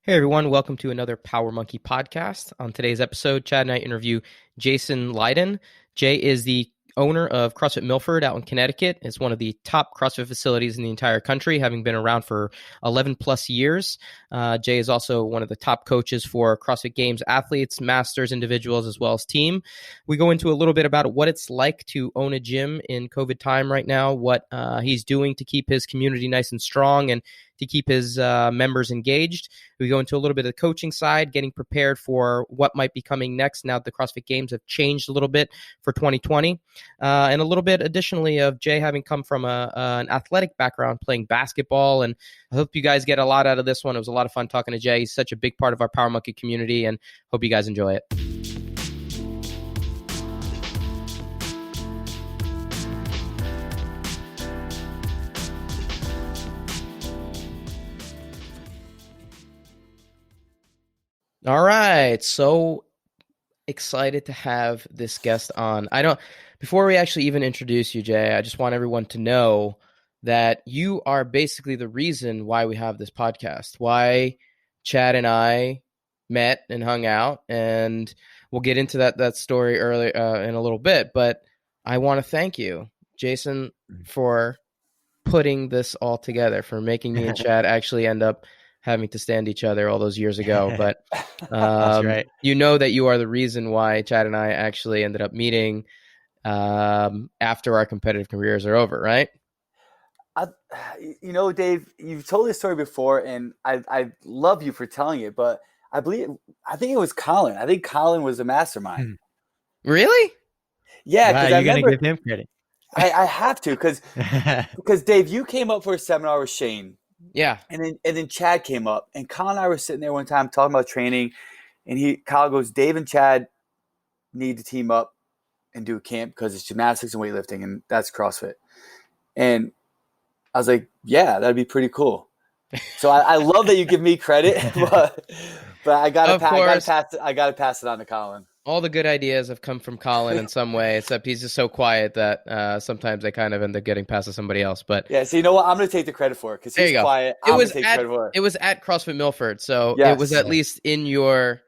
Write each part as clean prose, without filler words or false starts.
Hey everyone, welcome to another Power Monkey podcast. On today's episode, Chad and I interview Jason Leydon. Jay is the owner of CrossFit Milford out in Connecticut. It's one of the top CrossFit facilities in the entire country, having been around for 11 plus years. Jay is also one of the top coaches for CrossFit Games athletes, masters, individuals, as well as team. We go into a little bit about what it's like to own a gym in COVID time right now, what he's doing to keep his community nice and strong and to keep his members engaged. We go into a little bit of the coaching side, getting prepared for what might be coming next now that the CrossFit Games have changed a little bit for 2020. And a little bit additionally of Jay having come from an athletic background playing basketball. And I hope you guys get a lot out of this one. It was a lot of fun talking to Jay. He's such a big part of our Power Monkey community, and hope you guys enjoy it. All right. So excited to have this guest on. Before we actually even introduce you, Jay, I just want everyone to know that you are basically the reason why we have this podcast, why Chad and I met and hung out, and we'll get into that story early in a little bit. But I want to thank you, Jason, for putting this all together, for making me and Chad actually end up having to stand each other all those years ago. But That's right. You know that you are the reason why Chad and I actually ended up meeting after our competitive careers are over, right? Dave, you've told this story before, and I love you for telling it, but I think it was Colin. I think Colin was the mastermind. Really? Yeah, wow, because you're going to give him credit. I have to, because Dave, you came up for a seminar with Shane. Yeah. And then Chad came up, and Colin and I were sitting there one time talking about training, and Kyle goes, Dave and Chad need to team up and do a camp because it's gymnastics and weightlifting, and that's CrossFit. And I was like, yeah, that'd be pretty cool. So I love that you give me credit, but I gotta pass it on to Colin. All the good ideas have come from Colin in some way, except he's just so quiet that sometimes they kind of end up getting passed to somebody else. But yeah, so you know what? I'm going to take the credit for it because he's quiet. It was at CrossFit Milford, so yes. It was at least in your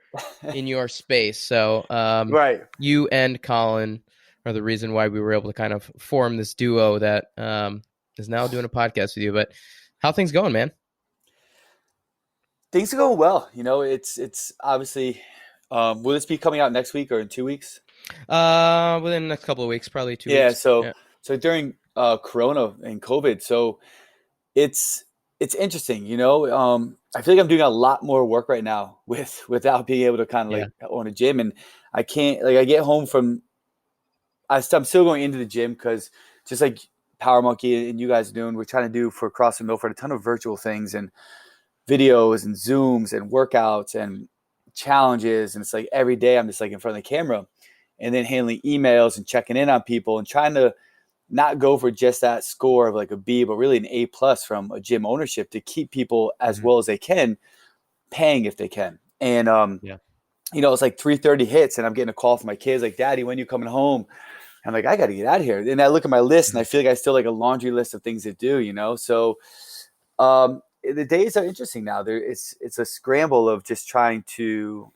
space. So right, you and Colin are the reason why we were able to kind of form this duo that is now doing a podcast with you. But how things going, man? Things are going well. You know, it's obviously. Will this be coming out next week or in 2 weeks? Within the next couple of weeks, probably 2 weeks. So during Corona and COVID, so it's interesting, you know. I feel like I'm doing a lot more work right now without being able to kind of own a gym, and I can't I get home from. I'm still going into the gym because just like Power Monkey and you guys are doing, we're trying to do for CrossFit Milford a ton of virtual things and videos and Zooms and workouts and challenges, and it's like every day I'm just like in front of the camera and then handling emails and checking in on people and trying to not go for just that score of like a B, but really an A+ from a gym ownership to keep people as well as they can paying if they can. And you know, it's like 3:30 hits and I'm getting a call from my kids like, Daddy, when are you coming home? I'm like, I got to get out of here. And I look at my list and I feel like I still like a laundry list of things to do, you know? So the days are interesting now. It's a scramble of just trying to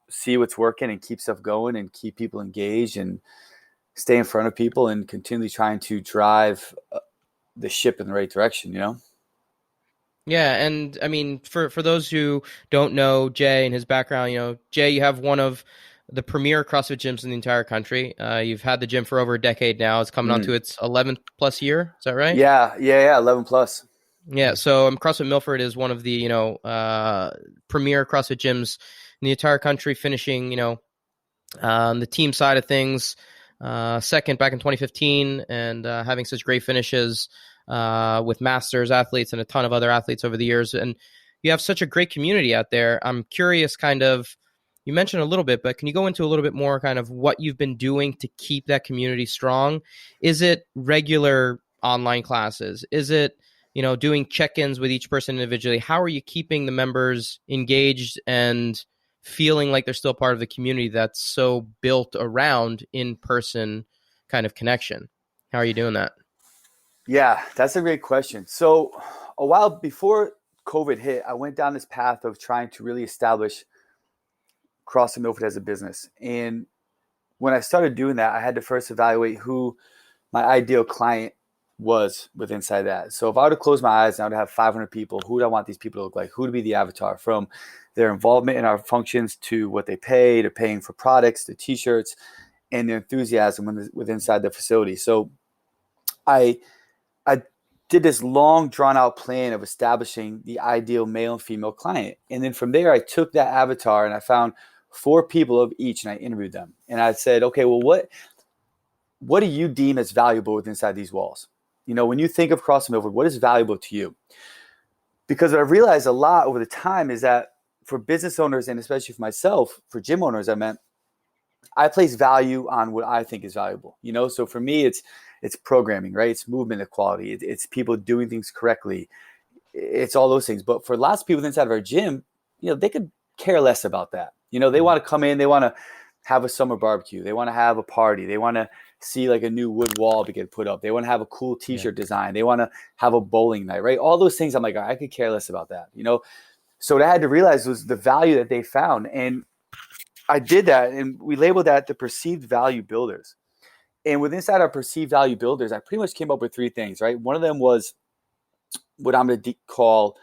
see what's working and keep stuff going and keep people engaged and stay in front of people and continually trying to drive the ship in the right direction, you know? Yeah, and I mean, for those who don't know Jay and his background, you know, Jay, you have one of the premier CrossFit gyms in the entire country. You've had the gym for over a decade now. It's coming on to its 11th plus year. Is that right? Yeah, 11 plus. Yeah, so CrossFit Milford is one of the, you know, premier CrossFit gyms in the entire country, finishing, you know, on the team side of things, second back in 2015, and having such great finishes with masters athletes and a ton of other athletes over the years. And you have such a great community out there. I'm curious, kind of, you mentioned a little bit, but can you go into a little bit more kind of what you've been doing to keep that community strong? Is it regular online classes? Is it, you know, doing check-ins with each person individually? How are you keeping the members engaged and feeling like they're still part of the community that's so built around in-person kind of connection? How are you doing that? Yeah, that's a great question. So a while before COVID hit, I went down this path of trying to really establish CrossFit Milford as a business. And when I started doing that, I had to first evaluate who my ideal client was with inside that. So if I were to close my eyes and I would have 500 people, who would I want these people to look like? Who would be the avatar, from their involvement in our functions to what they pay, to paying for products, to t-shirts, and their enthusiasm with inside the facility. So I did this long drawn out plan of establishing the ideal male and female client. And then from there, I took that avatar and I found 4 people of each and I interviewed them. And I said, okay, well, what do you deem as valuable within inside these walls? You know, when you think of CrossFit Milford, what is valuable to you? Because what I've realized a lot over the time is that for business owners, and especially for myself, for gym owners, I place value on what I think is valuable. You know, so for me, it's programming, right? It's movement equality. It's people doing things correctly. It's all those things. But for lots of people inside of our gym, you know, they could care less about that. You know, they want to come in, they want to have a summer barbecue. They want to have a party. They want to see like a new wood wall to get put up. They want to have a cool t-shirt design. They want to have a bowling night, right? All those things. I'm like, I could care less about that, you know? So what I had to realize was the value that they found. And I did that, and we labeled that the perceived value builders. And within inside our perceived value builders, I pretty much came up with 3 things, right? One of them was what I'm going to call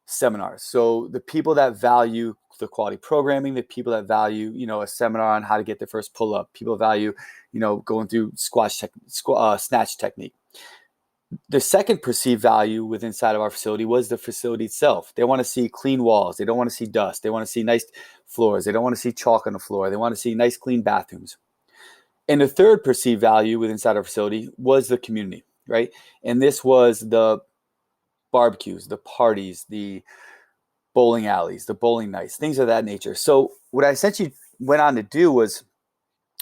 seminars. So the people that value the quality programming, the people that value, you know, a seminar on how to get their first pull up, people value, you know, going through snatch technique. The second perceived value within inside of our facility was the facility itself. They want to see clean walls. They don't want to see dust. They want to see nice floors. They don't want to see chalk on the floor. They want to see nice, clean bathrooms. And the third perceived value within inside our facility was the community, right? And this was the barbecues, the parties, the bowling alleys, the bowling nights, things of that nature. So what I essentially went on to do was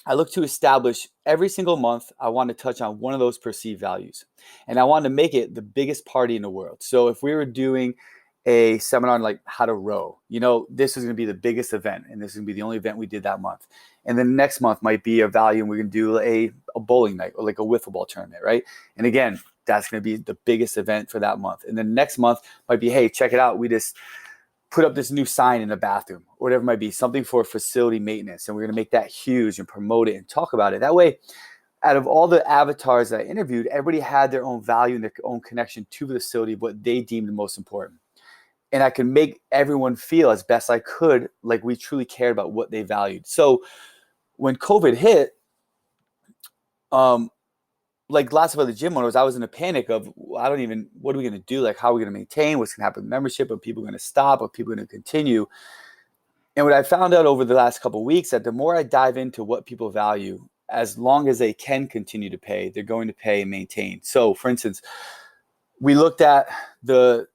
I looked to establish every single month, I want to touch on one of those perceived values. And I wanted to make it the biggest party in the world. So if we were doing a seminar on like how to row, you know, this is going to be the biggest event, and this is going to be the only event we did that month. And then next month might be a value, and we're going to do a bowling night or like a wiffle ball tournament, right? And again, that's going to be the biggest event for that month. And then next month might be, hey, check it out. We just put up this new sign in the bathroom, or whatever it might be, something for facility maintenance. And we're going to make that huge and promote it and talk about it. That way, out of all the avatars that I interviewed, everybody had their own value and their own connection to the facility, what they deemed the most important. And I could make everyone feel as best I could like we truly cared about what they valued. So when COVID hit, like lots of other gym owners, I was in a panic of, what are we going to do? Like, how are we going to maintain? What's going to happen with membership? Are people going to stop? Are people going to continue? And what I found out over the last couple of weeks, that the more I dive into what people value, as long as they can continue to pay, they're going to pay and maintain. So for instance, we looked at the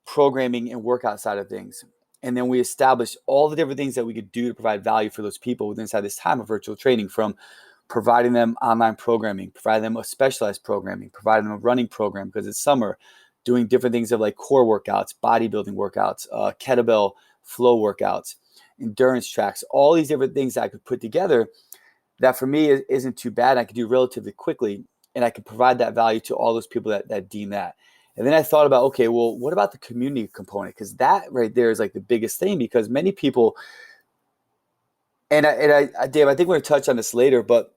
programming and workout side of things. And then we established all the different things that we could do to provide value for those people within inside this time of virtual training, from providing them online programming, providing them a specialized programming, providing them a running program because it's summer, doing different things of like core workouts, bodybuilding workouts, kettlebell flow workouts, endurance tracks, all these different things that I could put together that for me isn't too bad. I could do relatively quickly, and I could provide that value to all those people that deem that. And then I thought about, okay, well, what about the community component? Because that right there is like the biggest thing, because many people, and I Dave, I think we're going to touch on this later, but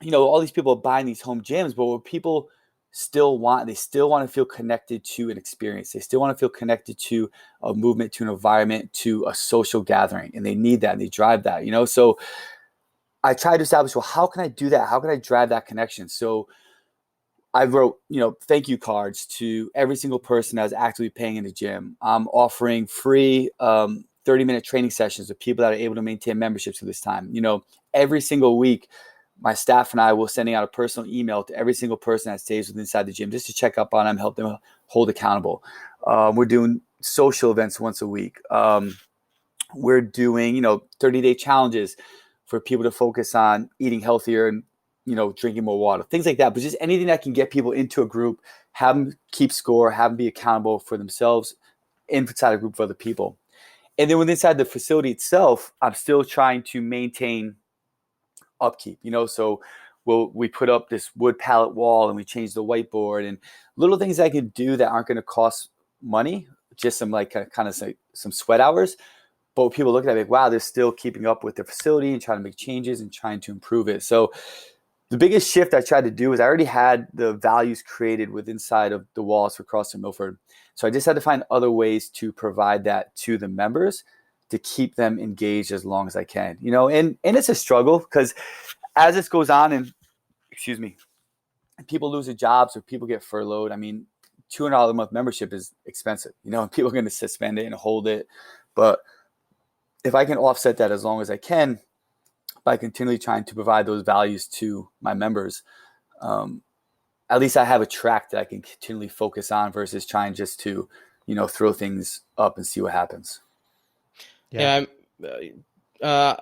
you know, all these people are buying these home gyms, but what people still want to feel connected to an experience. They still want to feel connected to a movement, to an environment, to a social gathering, and they need that, and they drive that, you know? So I tried to establish, well, how can I do that? How can I drive that connection? So I wrote, you know, thank you cards to every single person that was actively paying in the gym. I'm offering free 30-minute training sessions with people that are able to maintain memberships through this time. You know, every single week, my staff and I will sending out a personal email to every single person that stays inside the gym just to check up on them, help them hold accountable. We're doing social events once a week. We're doing, you know, 30-day challenges for people to focus on eating healthier and, you know, drinking more water, things like that. But just anything that can get people into a group, have them keep score, have them be accountable for themselves inside a group of other people. And then within inside the facility itself, I'm still trying to maintain upkeep, you know, so we put up this wood pallet wall and we change the whiteboard and little things I could do that aren't going to cost money just some like kind of some sweat hours. But people look at it like, wow, they're still keeping up with their facility and trying to make changes and trying to improve it. So the biggest shift I tried to do is I already had the values created inside of the walls for CrossFit Milford. So I just had to find other ways to provide that to the members to keep them engaged as long as I can, and it's a struggle because as this goes on and people lose their jobs or people get furloughed. I mean, $200 a month membership is expensive, and people are going to suspend it and hold it. But if I can offset that as long as I can by continually trying to provide those values to my members, at least I have a track that I can continually focus on versus trying just to, throw things up and see what happens. Yeah.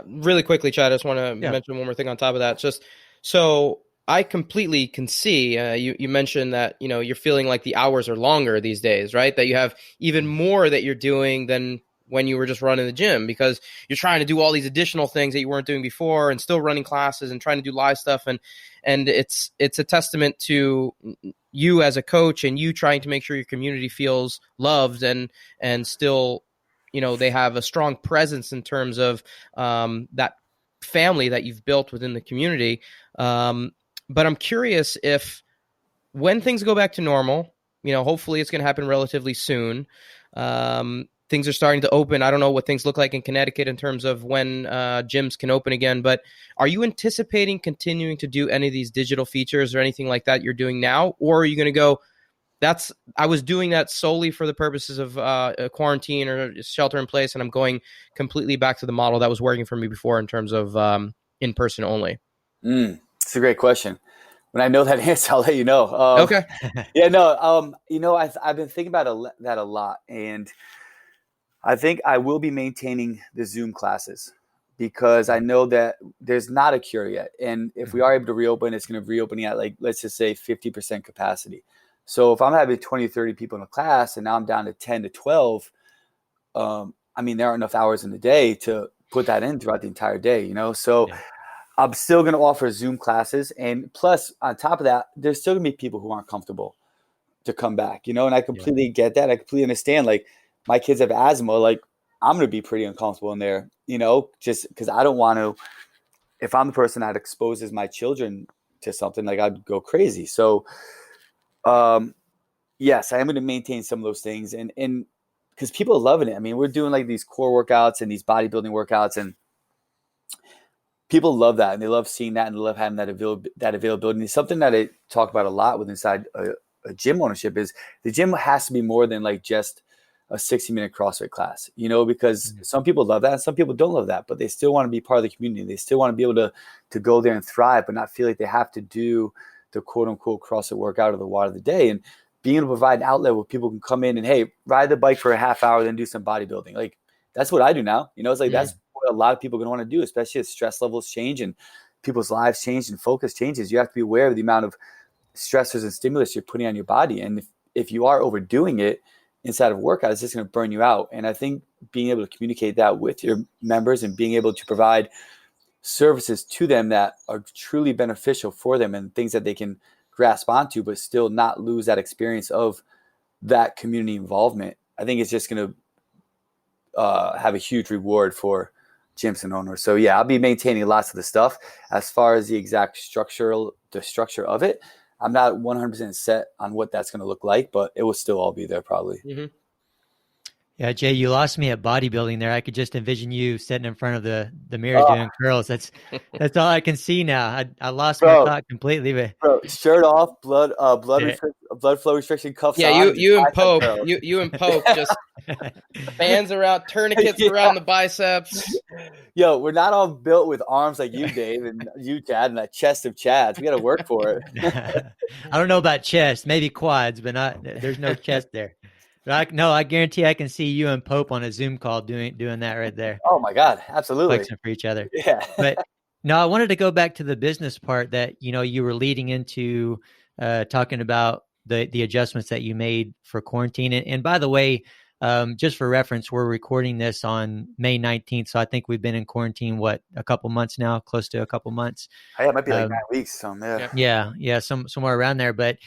Really quickly, Chad, I just want to mention one more thing on top of that. Just so I completely can see, you mentioned that, you're feeling like the hours are longer these days, right? That you have even more that you're doing than when you were just running the gym, because you're trying to do all these additional things that you weren't doing before and still running classes and trying to do live stuff. And it's a testament to you as a coach and you trying to make sure your community feels loved and still, they have a strong presence in terms of that family that you've built within the community. But I'm curious if when things go back to normal, hopefully it's going to happen relatively soon. Things are starting to open. I don't know what things look like in Connecticut in terms of when gyms can open again, but are you anticipating continuing to do any of these digital features or anything like that you're doing now? Or are you going to go, I was doing that solely for the purposes of quarantine or shelter in place, and I'm going completely back to the model that was working for me before in terms of in-person only? It's a great question. When I know that answer, I'll let you know. Okay. I've been thinking about that a lot, and I think I will be maintaining the Zoom classes because I know that there's not a cure yet. And if we are able to reopen, it's going to reopen at let's just say 50% capacity. So if I'm having 20, 30 people in a class and now I'm down to 10 to 12, there aren't enough hours in the day to put that in throughout the entire day, So I'm still going to offer Zoom classes. And plus, on top of that, there's still going to be people who aren't comfortable to come back, and I completely get that. I completely understand. My kids have asthma, I'm going to be pretty uncomfortable in there, just because I don't want to, if I'm the person that exposes my children to something, I'd go crazy. So, yes, I am going to maintain some of those things. And because people are loving it. We're doing these core workouts and these bodybuilding workouts, and people love that. And they love seeing that and they love having that availability. And it's something that I talk about a lot with inside a gym ownership is the gym has to be more than just a 60-minute CrossFit class, because some people love that and some people don't love that, but they still want to be part of the community. They still want to be able to go there and thrive, but not feel like they have to do the quote unquote CrossFit workout or the water of the day. And being able to provide an outlet where people can come in and, hey, ride the bike for a half hour, then do some bodybuilding. That's what I do now. It's that's what a lot of people are going to want to do, especially as stress levels change and people's lives change and focus changes. You have to be aware of the amount of stressors and stimulus you're putting on your body. And if you are overdoing it inside of workout, it's just going to burn you out. And I think being able to communicate that with your members and being able to provide services to them that are truly beneficial for them and things that they can grasp onto, but still not lose that experience of that community involvement, I think it's just going to have a huge reward for gyms and owners. So yeah, I'll be maintaining lots of the stuff. As far as the exact structure of it, I'm not 100% set on what that's going to look like, but it will still all be there probably. Mm-hmm. Yeah, Jay, you lost me at bodybuilding there. I could just envision you sitting in front of the mirror doing curls. That's all I can see now. I lost my thought completely. But shirt off, blood flow restriction cuffs. Yeah, on, you and Pope, you and Pope just bands around, tourniquets around the biceps. Yo, we're not all built with arms like you, Dave, and you, Chad, and that chest of Chads. We got to work for it. I don't know about chest, maybe quads, but there's no chest there. But I guarantee I can see you and Pope on a Zoom call doing that right there. Oh my God, absolutely. Flexing for each other. Yeah. But no, I wanted to go back to the business part that, you were leading into talking about the adjustments that you made for quarantine. And by the way, just for reference, we're recording this on May 19th. So I think we've been in quarantine, a couple months now, close to a couple months. Yeah, it might be 9 weeks. So Yeah, somewhere around there. But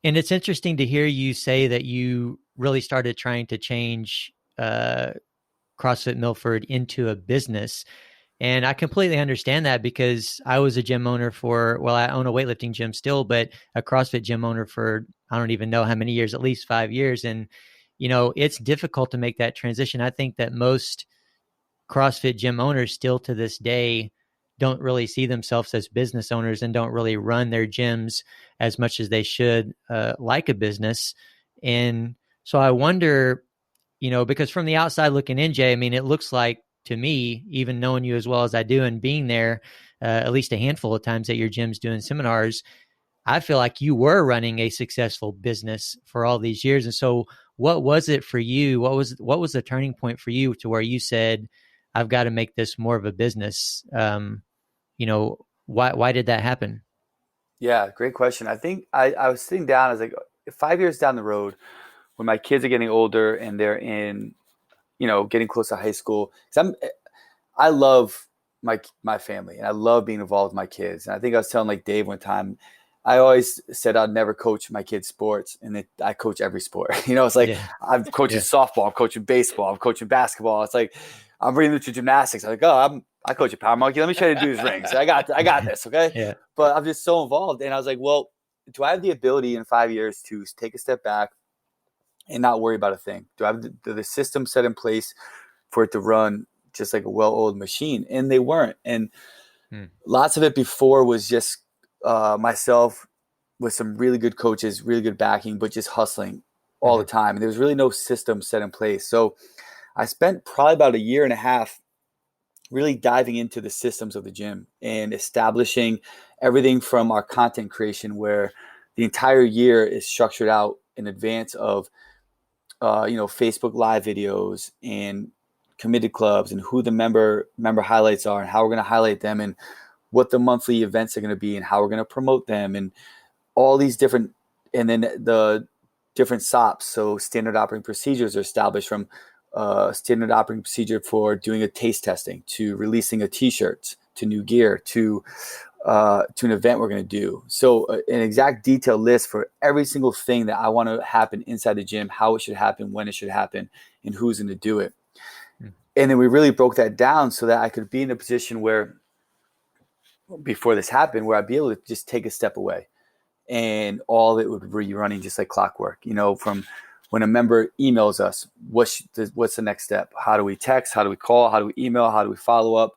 And it's interesting to hear you say that you really started trying to change CrossFit Milford into a business. And I completely understand that, because I was a gym owner I own a weightlifting gym still, but a CrossFit gym owner for, I don't even know how many years, at least 5 years. And, it's difficult to make that transition. I think that most CrossFit gym owners still to this day don't really see themselves as business owners and don't really run their gyms as much as they should, like a business. And so I wonder, because from the outside looking in, Jay, I mean, it looks like to me, even knowing you as well as I do and being there at least a handful of times at your gyms doing seminars, I feel like you were running a successful business for all these years. And so what was it for you? What was the turning point for you to where you said, I've got to make this more of a business? Why did that happen? Yeah, great question. I think I was sitting down, I was like, 5 years down the road, when my kids are getting older and they're in, getting close to high school. 'Cause I love my family, and I love being involved with my kids. And I think I was telling like Dave one time, I always said I'd never coach my kids' sports, and I coach every sport. It's like I'm coaching softball, I'm coaching baseball, I'm coaching basketball. It's like I'm bringing them to gymnastics. I'm like, I coach a power monkey. Let me try to do his rings. I got this, okay? Yeah. But I'm just so involved, and I was like, well, do I have the ability in 5 years to take a step back and not worry about a thing? Do I have the system set in place for it to run just like a well-oiled machine? And they weren't. And lots of it before was just myself with some really good coaches, really good backing, but just hustling all the time. And there was really no system set in place. So I spent probably about a year and a half really diving into the systems of the gym and establishing everything from our content creation, where the entire year is structured out in advance of Facebook live videos and committed clubs, and who the member highlights are and how we're going to highlight them, and what the monthly events are going to be and how we're going to promote them, and all these different, and then the different SOPs. So standard operating procedures are established, from standard operating procedure for doing a taste testing, to releasing a t-shirt, to new gear, to an event we're going to do. So an exact detailed list for every single thing that I want to happen inside the gym, how it should happen, when it should happen, and who's going to do it. And then we really broke that down so that I could be in a position where, before this happened, where I'd be able to just take a step away, and all of it would be running just like clockwork. From when a member emails us, what's the next step? How do we text? How do we call? How do we email? How do we follow up?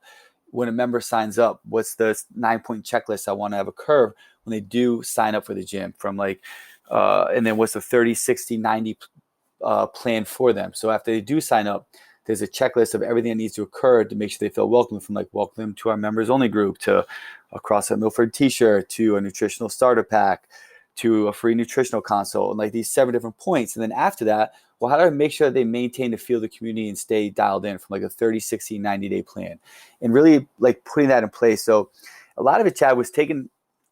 When a member signs up, what's the 9-point checklist I want to have occur when they do sign up for the gym? And then what's the 30, 60, 90 plan for them? So after they do sign up, there's a checklist of everything that needs to occur to make sure they feel welcome, from like welcome them to our members only group, to a CrossFit Milford t-shirt, to a nutritional starter pack, to a free nutritional consult, and like these 7 different points. And then after that, well, how do I make sure that they maintain the feel of the community and stay dialed in, from like a 30, 60, 90-day plan, and really like putting that in place. So a lot of it, Chad, was taking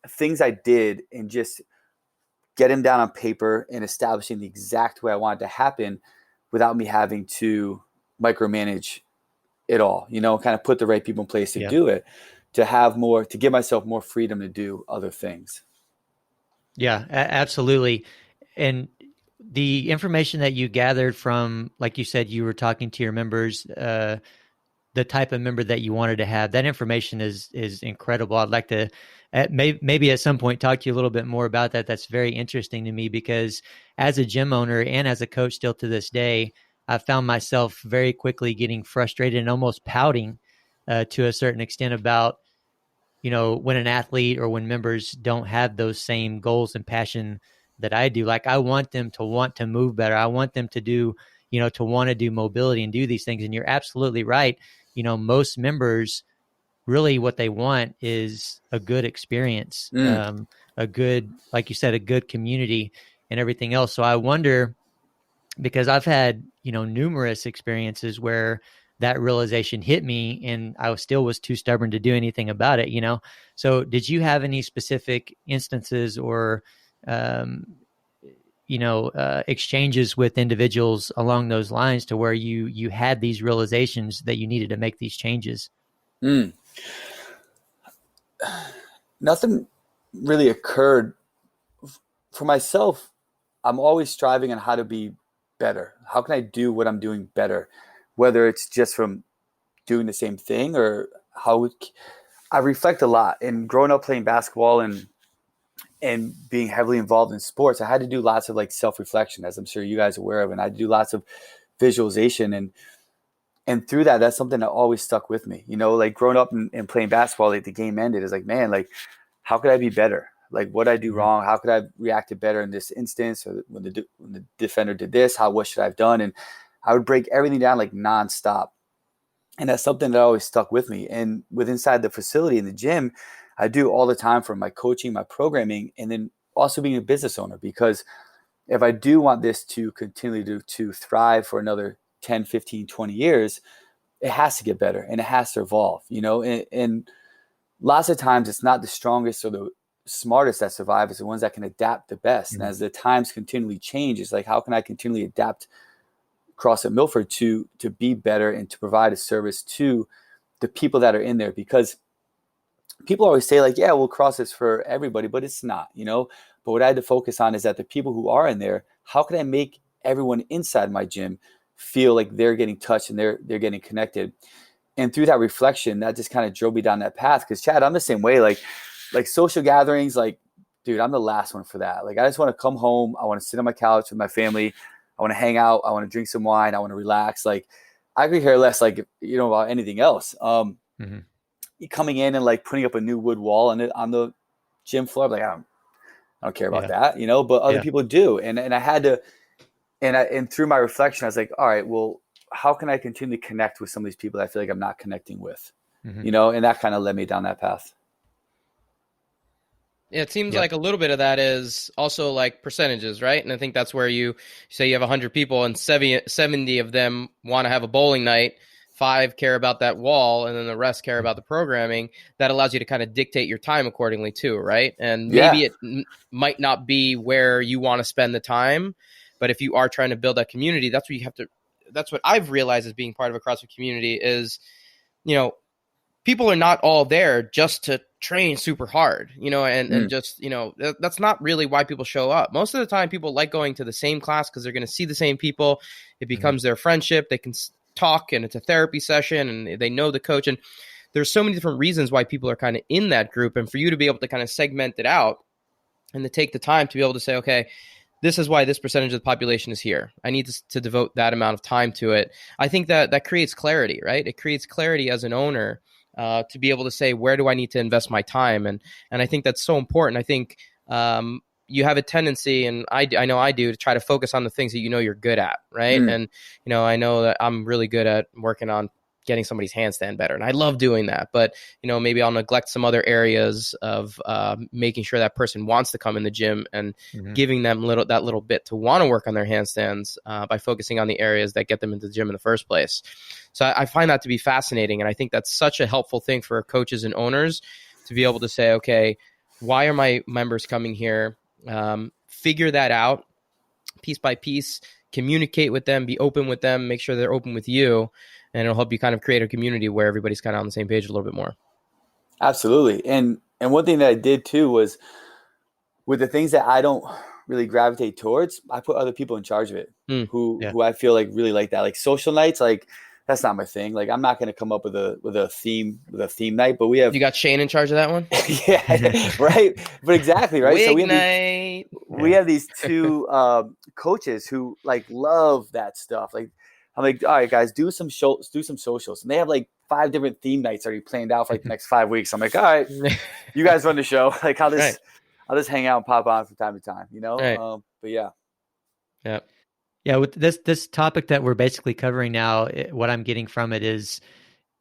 things I did and just getting down on paper and establishing the exact way I wanted to happen without me having to micromanage it all, kind of put the right people in place to do it, to give myself more freedom to do other things. Yeah, absolutely. And the information that you gathered from, like you said, you were talking to your members, the type of member that you wanted to have, that information is incredible. I'd like to maybe at some point talk to you a little bit more about that. That's very interesting to me, because as a gym owner and as a coach still to this day, I found myself very quickly getting frustrated and almost pouting to a certain extent about, when an athlete or when members don't have those same goals and passion that I do. Like, I want them to want to move better. I want them to do, to want to do mobility and do these things. And you're absolutely right. Most members, really what they want is a good experience, a good, like you said, a good community and everything else. So I wonder, because I've had, numerous experiences where that realization hit me and I was too stubborn to do anything about it, So did you have any specific instances or, exchanges with individuals along those lines to where you had these realizations that you needed to make these changes? Nothing really occurred for myself, I'm always striving on how to be better. How can I do what I'm doing better? Whether it's just from doing the same thing or how I reflect a lot. And growing up playing basketball and being heavily involved in sports, I had to do lots of like self-reflection, as I'm sure you guys are aware of. And I had to do lots of visualization. And through that, that's something that always stuck with me. Like growing up and playing basketball, like the game ended, it's like, man, like, how could I be better? Like, what did I do wrong? How could I have reacted better in this instance? Or when the defender did this, what should I have done? And I would break everything down like nonstop. And that's something that always stuck with me. And with inside the facility in the gym, I do all the time from my coaching, my programming, and then also being a business owner. Because if I do want this to continue to thrive for another 10, 15, 20 years, it has to get better and it has to evolve, and lots of times it's not the strongest or the smartest that survive, it's the ones that can adapt the best. And as the times continually change, it's like, how can I continually adapt CrossFit Milford to be better and to provide a service to the people that are in there? Because people always say like, yeah, well, CrossFit's for everybody, but it's not, But what I had to focus on is that the people who are in there, how can I make everyone inside my gym feel like they're getting touched and they're getting connected? And through that reflection, that just kind of drove me down that path. Because Chad, I'm the same way. Like social gatherings, like, dude, I'm the last one for that. Like, I just want to come home. I want to sit on my couch with my family. I want to hang out. I want to drink some wine. I want to relax. Like, I could care less, like, about anything else. Coming in and like putting up a new wood wall on the gym floor, I'm like, I don't care about that, but other people do. And I had to, and through my reflection, I was like, all right, well, how can I continue to connect with some of these people that I feel like I'm not connecting with, and that kind of led me down that path. Yeah, it seems like a little bit of that is also like percentages, right? And I think that's where you say you have 100 people and 70 of them want to have a bowling night, 5 care about that wall, and then the rest care about the programming. That allows you to kind of dictate your time accordingly too, right? And maybe it might not be where you want to spend the time, but if you are trying to build that community, that's where you have to. That's what I've realized as being part of a CrossFit community is, people are not all there just to train super hard, and just, that's not really why people show up. Most of the time people like going to the same class because they're going to see the same people. It becomes their friendship. They can talk and it's a therapy session and they know the coach. And there's so many different reasons why people are kind of in that group. And for you to be able to kind of segment it out and to take the time to be able to say, okay, this is why this percentage of the population is here. I need to devote that amount of time to it. I think that creates clarity, right? It creates clarity as an owner to be able to say, where do I need to invest my time? And I think that's so important. I think you have a tendency, and I know I do, to try to focus on the things that you're good at, right? And I know that I'm really good at working on getting somebody's handstand better, and I love doing that. But maybe I'll neglect some other areas of making sure that person wants to come in the gym and giving them that little bit to want to work on their handstands by focusing on the areas that get them into the gym in the first place. So I find that to be fascinating, and I think that's such a helpful thing for coaches and owners to be able to say, okay, why are my members coming here? Figure that out piece by piece, communicate with them, be open with them, make sure they're open with you, and it'll help you kind of create a community where everybody's kind of on the same page a little bit more. Absolutely. And one thing that I did too was with the things that I don't really gravitate towards, I put other people in charge of it who I feel like really like that. Like social nights, like that's not my thing. Like I'm not going to come up with a theme night, but you got Shane in charge of that one. Yeah, right. But exactly. Right. Wig So night. We have these 2 coaches who like love that stuff. Like I'm like, all right, guys, do some socials. And they have like 5 different theme nights already planned out for like the next 5 weeks. I'm like, all right, you guys run the show. Like I'll just hang out and pop on from time to time, Right. But yeah. Yeah. Yeah, with this topic that we're basically covering now, what I'm getting from it is,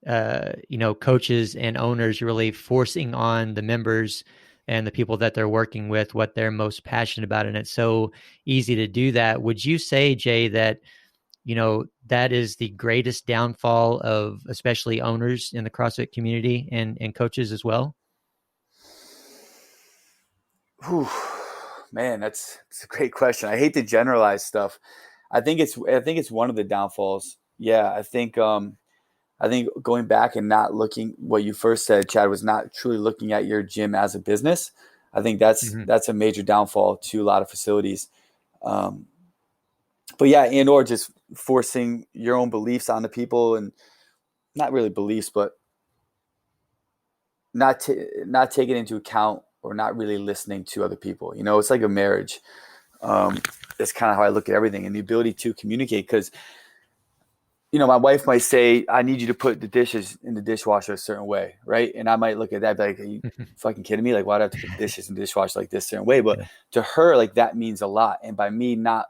coaches and owners really forcing on the members and the people that they're working with what they're most passionate about, and it's so easy to do that. Would you say, Jay, that that is the greatest downfall of especially owners in the CrossFit community and coaches as well? Whew. Man, that's a great question. I hate to generalize stuff. I think it's one of the downfalls. Yeah, I think going back and not looking, what you first said, Chad, was not truly looking at your gym as a business. I think that's a major downfall to a lot of facilities. But yeah, and or just forcing your own beliefs onto people, and not really beliefs, but not taking into account or not really listening to other people. You know, it's like a marriage. That's kind of how I look at everything, and the ability to communicate. Because, you know, my wife might say, I need you to put the dishes in the dishwasher a certain way, right? And I might look at that and be like, are you fucking kidding me? Like, why do I have to put the dishes in the dishwasher like this certain way? But to her, like, that means a lot. And by me not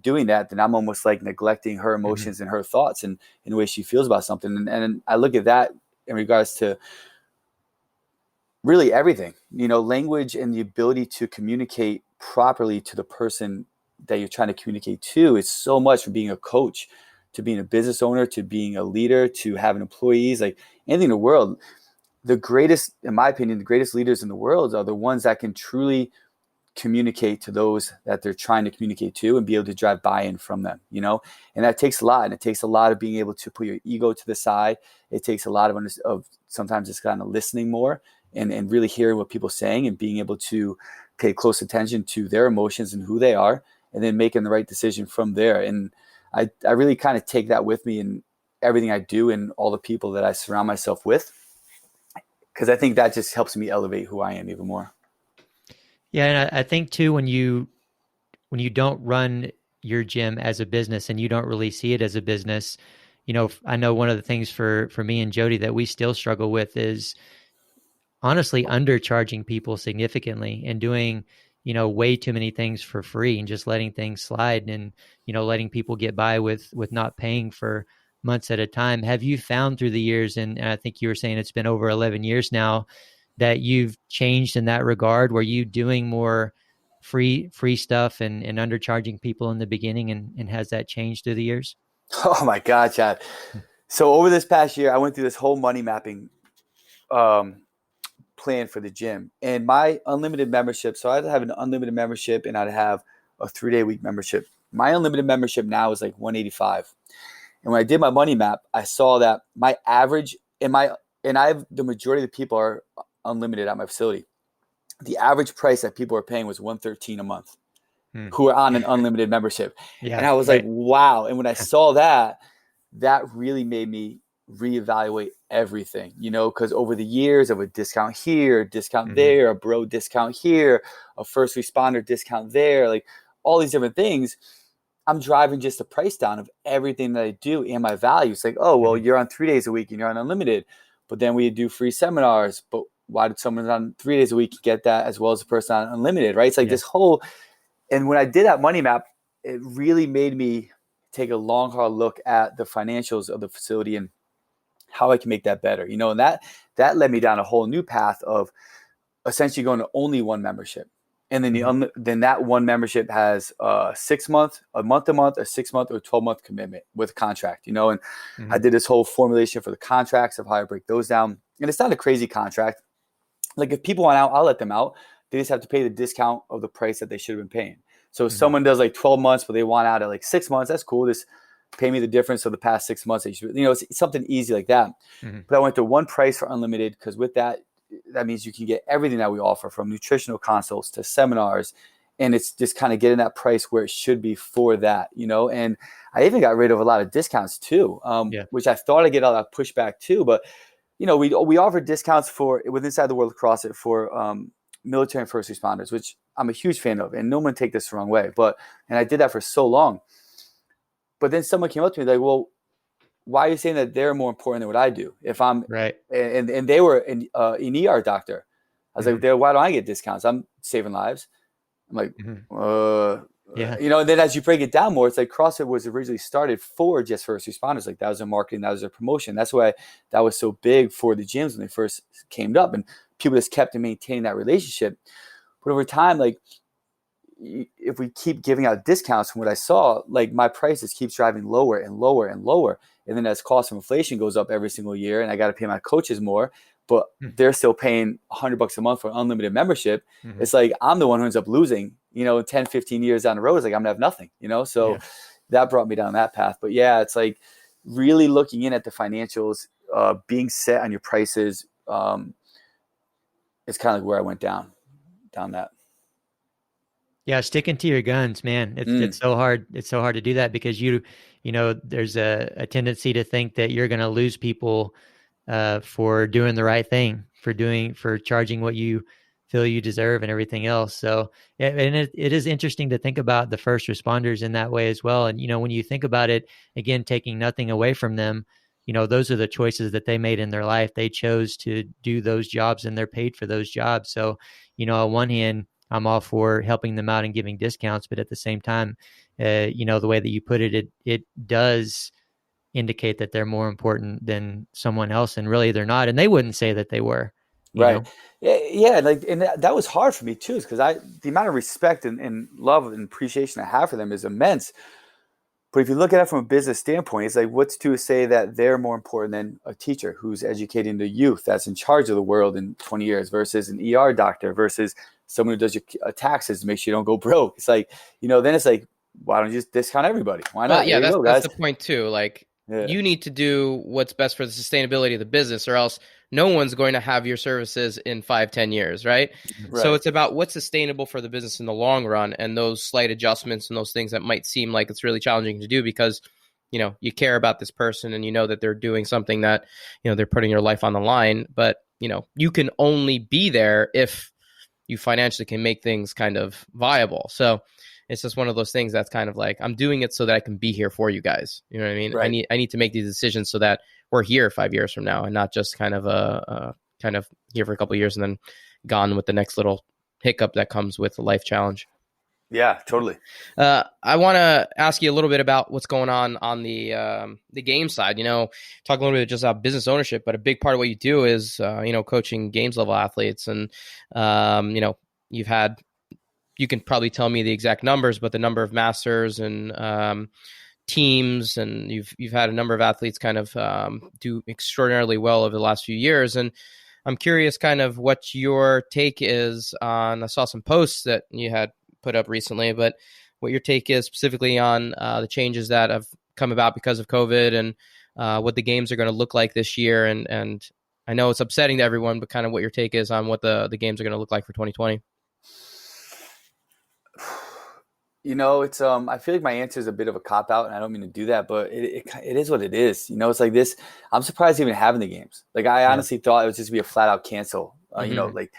doing that, then I'm almost like neglecting her emotions and her thoughts and the way she feels about something. And I look at that in regards to really everything, you know, language and the ability to communicate properly to the person that you're trying to communicate to. It's so much from being a coach to being a business owner, to being a leader, to having employees, like anything in the world. The greatest, in my opinion, the greatest leaders in the world are the ones that can truly communicate to those that they're trying to communicate to and be able to drive buy-in from them, you know? And that takes a lot. And it takes a lot of being able to put your ego to the side. It takes a lot of sometimes just kind of listening more and really hearing what people are saying and being able to pay close attention to their emotions and who they are, and then making the right decision from there. And I really kind of take that with me in everything I do and all the people that I surround myself with, because I think that just helps me elevate who I am even more. Yeah, and I think too, when you don't run your gym as a business and you don't really see it as a business, you know, I know one of the things for me and Jody that we still struggle with is honestly undercharging people significantly and doing, you know, way too many things for free and just letting things slide and, you know, letting people get by with not paying for months at a time. Have you found through the years, and I think you were saying it's been over 11 years now, that you've changed in that regard? Were you doing more free stuff and undercharging people in the beginning, and has that changed through the years? Oh my God, Chad. So over this past year, I went through this whole money mapping plan for the gym, and my unlimited membership. So I'd have an unlimited membership and I'd have a 3-day week membership. My unlimited membership now is like $185. And when I did my money map, I saw that my average and the majority of the people are unlimited at my facility. The average price that people are paying was $113 a month who are on an unlimited membership. Yeah, and I was like, wow. And when I saw that really made me reevaluate everything, you know, because over the years of a discount here, discount there, a bro discount here, a first responder discount there, like all these different things, I'm driving just the price down of everything that I do and my value. It's like, oh, well, you're on 3 days a week and you're on unlimited, but then we do free seminars. But why did someone on 3 days a week get that as well as a person on unlimited, right? It's like this whole, and when I did that money map, it really made me take a long, hard look at the financials of the facility and how I can make that better, you know, and that led me down a whole new path of essentially going to only one membership. And then then that one membership has a 6 month, a month, a 6 month, or 12-month commitment with a contract, you know, and I did this whole formulation for the contracts of how I break those down. And it's not a crazy contract. Like if people want out, I'll let them out. They just have to pay the discount of the price that they should have been paying. So if someone does like 12 months, but they want out at like 6 months, that's cool. Just pay me the difference of the past 6 months. You know, it's something easy like that. But I went to one price for unlimited, because with that means you can get everything that we offer, from nutritional consults to seminars. And it's just kind of getting that price where it should be for that, you know. And I even got rid of a lot of discounts too, which I thought I'd get a lot of pushback too. But, you know, we offer discounts for inside the world of CrossFit for military and first responders, which I'm a huge fan of, and no one take this the wrong way, and I did that for so long. But then someone came up to me like, well, why are you saying that they're more important than what I do? If I'm right. And they were an ER doctor. I was like, why don't I get discounts? I'm saving lives. I'm like, you know, and then as you break it down more, it's like CrossFit was originally started for just first responders. Like that was their marketing, that was their promotion. That's why that was so big for the gyms when they first came up, and people just kept maintaining that relationship. But over time, like if we keep giving out discounts, from what I saw, like my prices keeps driving lower and lower and lower. And then as cost of inflation goes up every single year, and I got to pay my coaches more, but they're still paying $100 a month for unlimited membership. It's like I'm the one who ends up losing, you know, 10, 15 years down the road. It's like I'm gonna have nothing, you know? So that brought me down that path. But yeah, it's like really looking in at the financials, being set on your prices. It's kind of like where I went down. down that. Yeah, sticking to your guns, man. It's so hard. It's so hard to do that because there's a tendency to think that you're going to lose people for doing the right thing, for charging what you feel you deserve and everything else. So, and it is interesting to think about the first responders in that way as well. And, when you think about it, again, taking nothing away from them, those are the choices that they made in their life. They chose to do those jobs and they're paid for those jobs. So, on one hand, I'm all for helping them out and giving discounts, but at the same time, the way that you put it, it does indicate that they're more important than someone else, and really they're not, and they wouldn't say that they were. Right. Yeah. Like, and that was hard for me too, because the amount of respect and love and appreciation I have for them is immense. But if you look at it from a business standpoint, it's like, what's to say that they're more important than a teacher who's educating the youth that's in charge of the world in 20 years versus an ER doctor versus someone who does your taxes to make sure you don't go broke. It's like, then it's like, why don't you just discount everybody? Why not? Yeah, that's the point too. Like, you need to do what's best for the sustainability of the business, or else no one's going to have your services in 5-10 years, right? So it's about what's sustainable for the business in the long run, and those slight adjustments and those things that might seem like it's really challenging to do because, you care about this person and you know that they're doing something that, they're putting your life on the line. But, you can only be there if you financially can make things kind of viable. So it's just one of those things that's kind of like, I'm doing it so that I can be here for you guys. You know what I mean? Right. I need to make these decisions so that we're here 5 years from now and not just kind of here for a couple of years and then gone with the next little hiccup that comes with a life challenge. Yeah, totally. I want to ask you a little bit about what's going on the game side. Talk a little bit just about business ownership, but a big part of what you do is coaching games level athletes, and you've had. You can probably tell me the exact numbers, but the number of masters and teams, and you've had a number of athletes kind of do extraordinarily well over the last few years. And I'm curious kind of what your take is on, I saw some posts that you had put up recently, but what your take is specifically on the changes that have come about because of COVID and what the games are going to look like this year. And I know it's upsetting to everyone, but kind of what your take is on what the games are going to look like for 2020. It's I feel like my answer is a bit of a cop out, and I don't mean to do that, but it is what it is. It's like this. I'm surprised even having the games. Like, I honestly thought it would just be a flat out cancel. Like,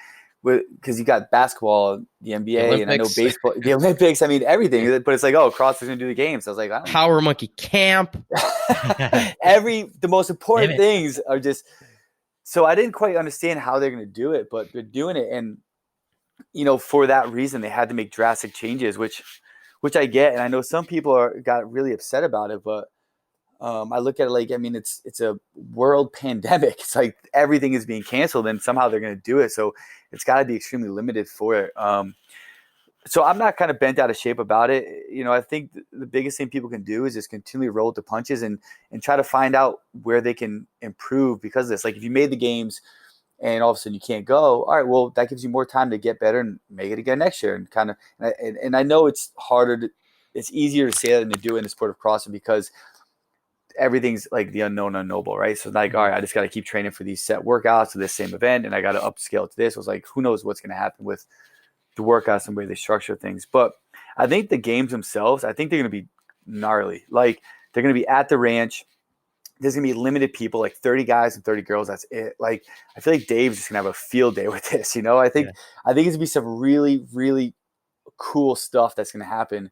because you got basketball, the NBA, and I know baseball, the Olympics. I mean, everything. But it's like, CrossFit's gonna do the games. I was like, Power Monkey Camp. The most important things are just. So I didn't quite understand how they're gonna do it, but they're doing it, and for that reason, they had to make drastic changes, which I get. And I know some people got really upset about it, but I look at it like, it's a world pandemic. It's like everything is being canceled and somehow they're going to do it. So it's got to be extremely limited for it. So I'm not kind of bent out of shape about it. I think the biggest thing people can do is just continually roll with the punches and try to find out where they can improve because of this. Like, if you made the games and all of a sudden you can't go, all right, well, that gives you more time to get better and make it again next year. And kind of, and I know it's harder it's easier to say that than to do in the sport of CrossFit because everything's like the unknown unknowable, right? So like, all right, I just got to keep training for these set workouts to this same event, and I got to upscale to this. It was like, who knows what's going to happen with the workouts and the way they structure things. But I think the games themselves, I think they're going to be gnarly. Like, they're going to be at the ranch. There's going to be limited people, like 30 guys and 30 girls. That's it. Like, I feel like Dave's just going to have a field day with this. I think it's going to be some really, really cool stuff that's going to happen.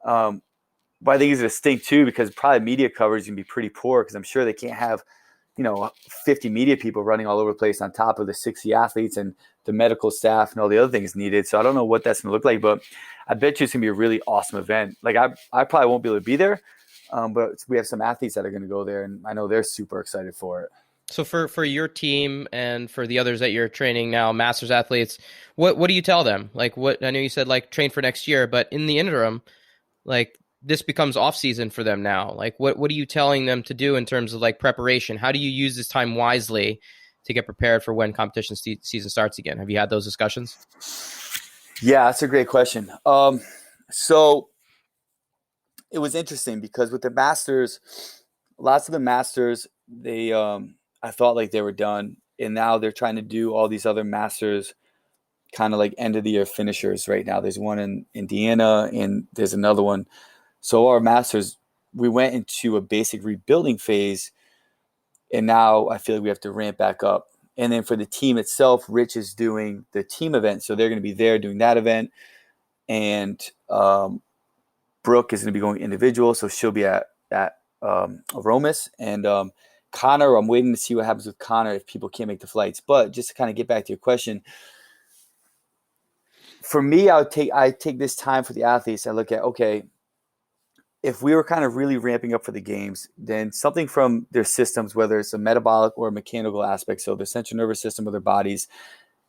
But I think it's going to stink too, because probably media coverage is going to be pretty poor because I'm sure they can't have, 50 media people running all over the place on top of the 60 athletes and the medical staff and all the other things needed. So I don't know what that's going to look like, but I bet you it's going to be a really awesome event. Like, I probably won't be able to be there. But we have some athletes that are going to go there, and I know they're super excited for it. So for your team and for the others that you're training now, masters athletes, what do you tell them? Like, I know you said like train for next year, but in the interim, like, this becomes off season for them now. Like, what are you telling them to do in terms of like preparation? How do you use this time wisely to get prepared for when competition season starts again? Have you had those discussions? Yeah, that's a great question. So it was interesting because with the masters, lots of the masters, they I thought like they were done, and now they're trying to do all these other masters kind of like end of the year finishers right now. There's one in Indiana and there's another one. So our masters, we went into a basic rebuilding phase, and now I feel like we have to ramp back up. And then for the team itself, Rich is doing the team event. So they're going to be there doing that event. And Brooke is going to be going individual. So she'll be at Aromas. And Connor, I'm waiting to see what happens with Connor if people can't make the flights. But just to kind of get back to your question, for me, I take this time for the athletes. I look at, okay, if we were kind of really ramping up for the games, then something from their systems, whether it's a metabolic or a mechanical aspect, so their central nervous system or their bodies,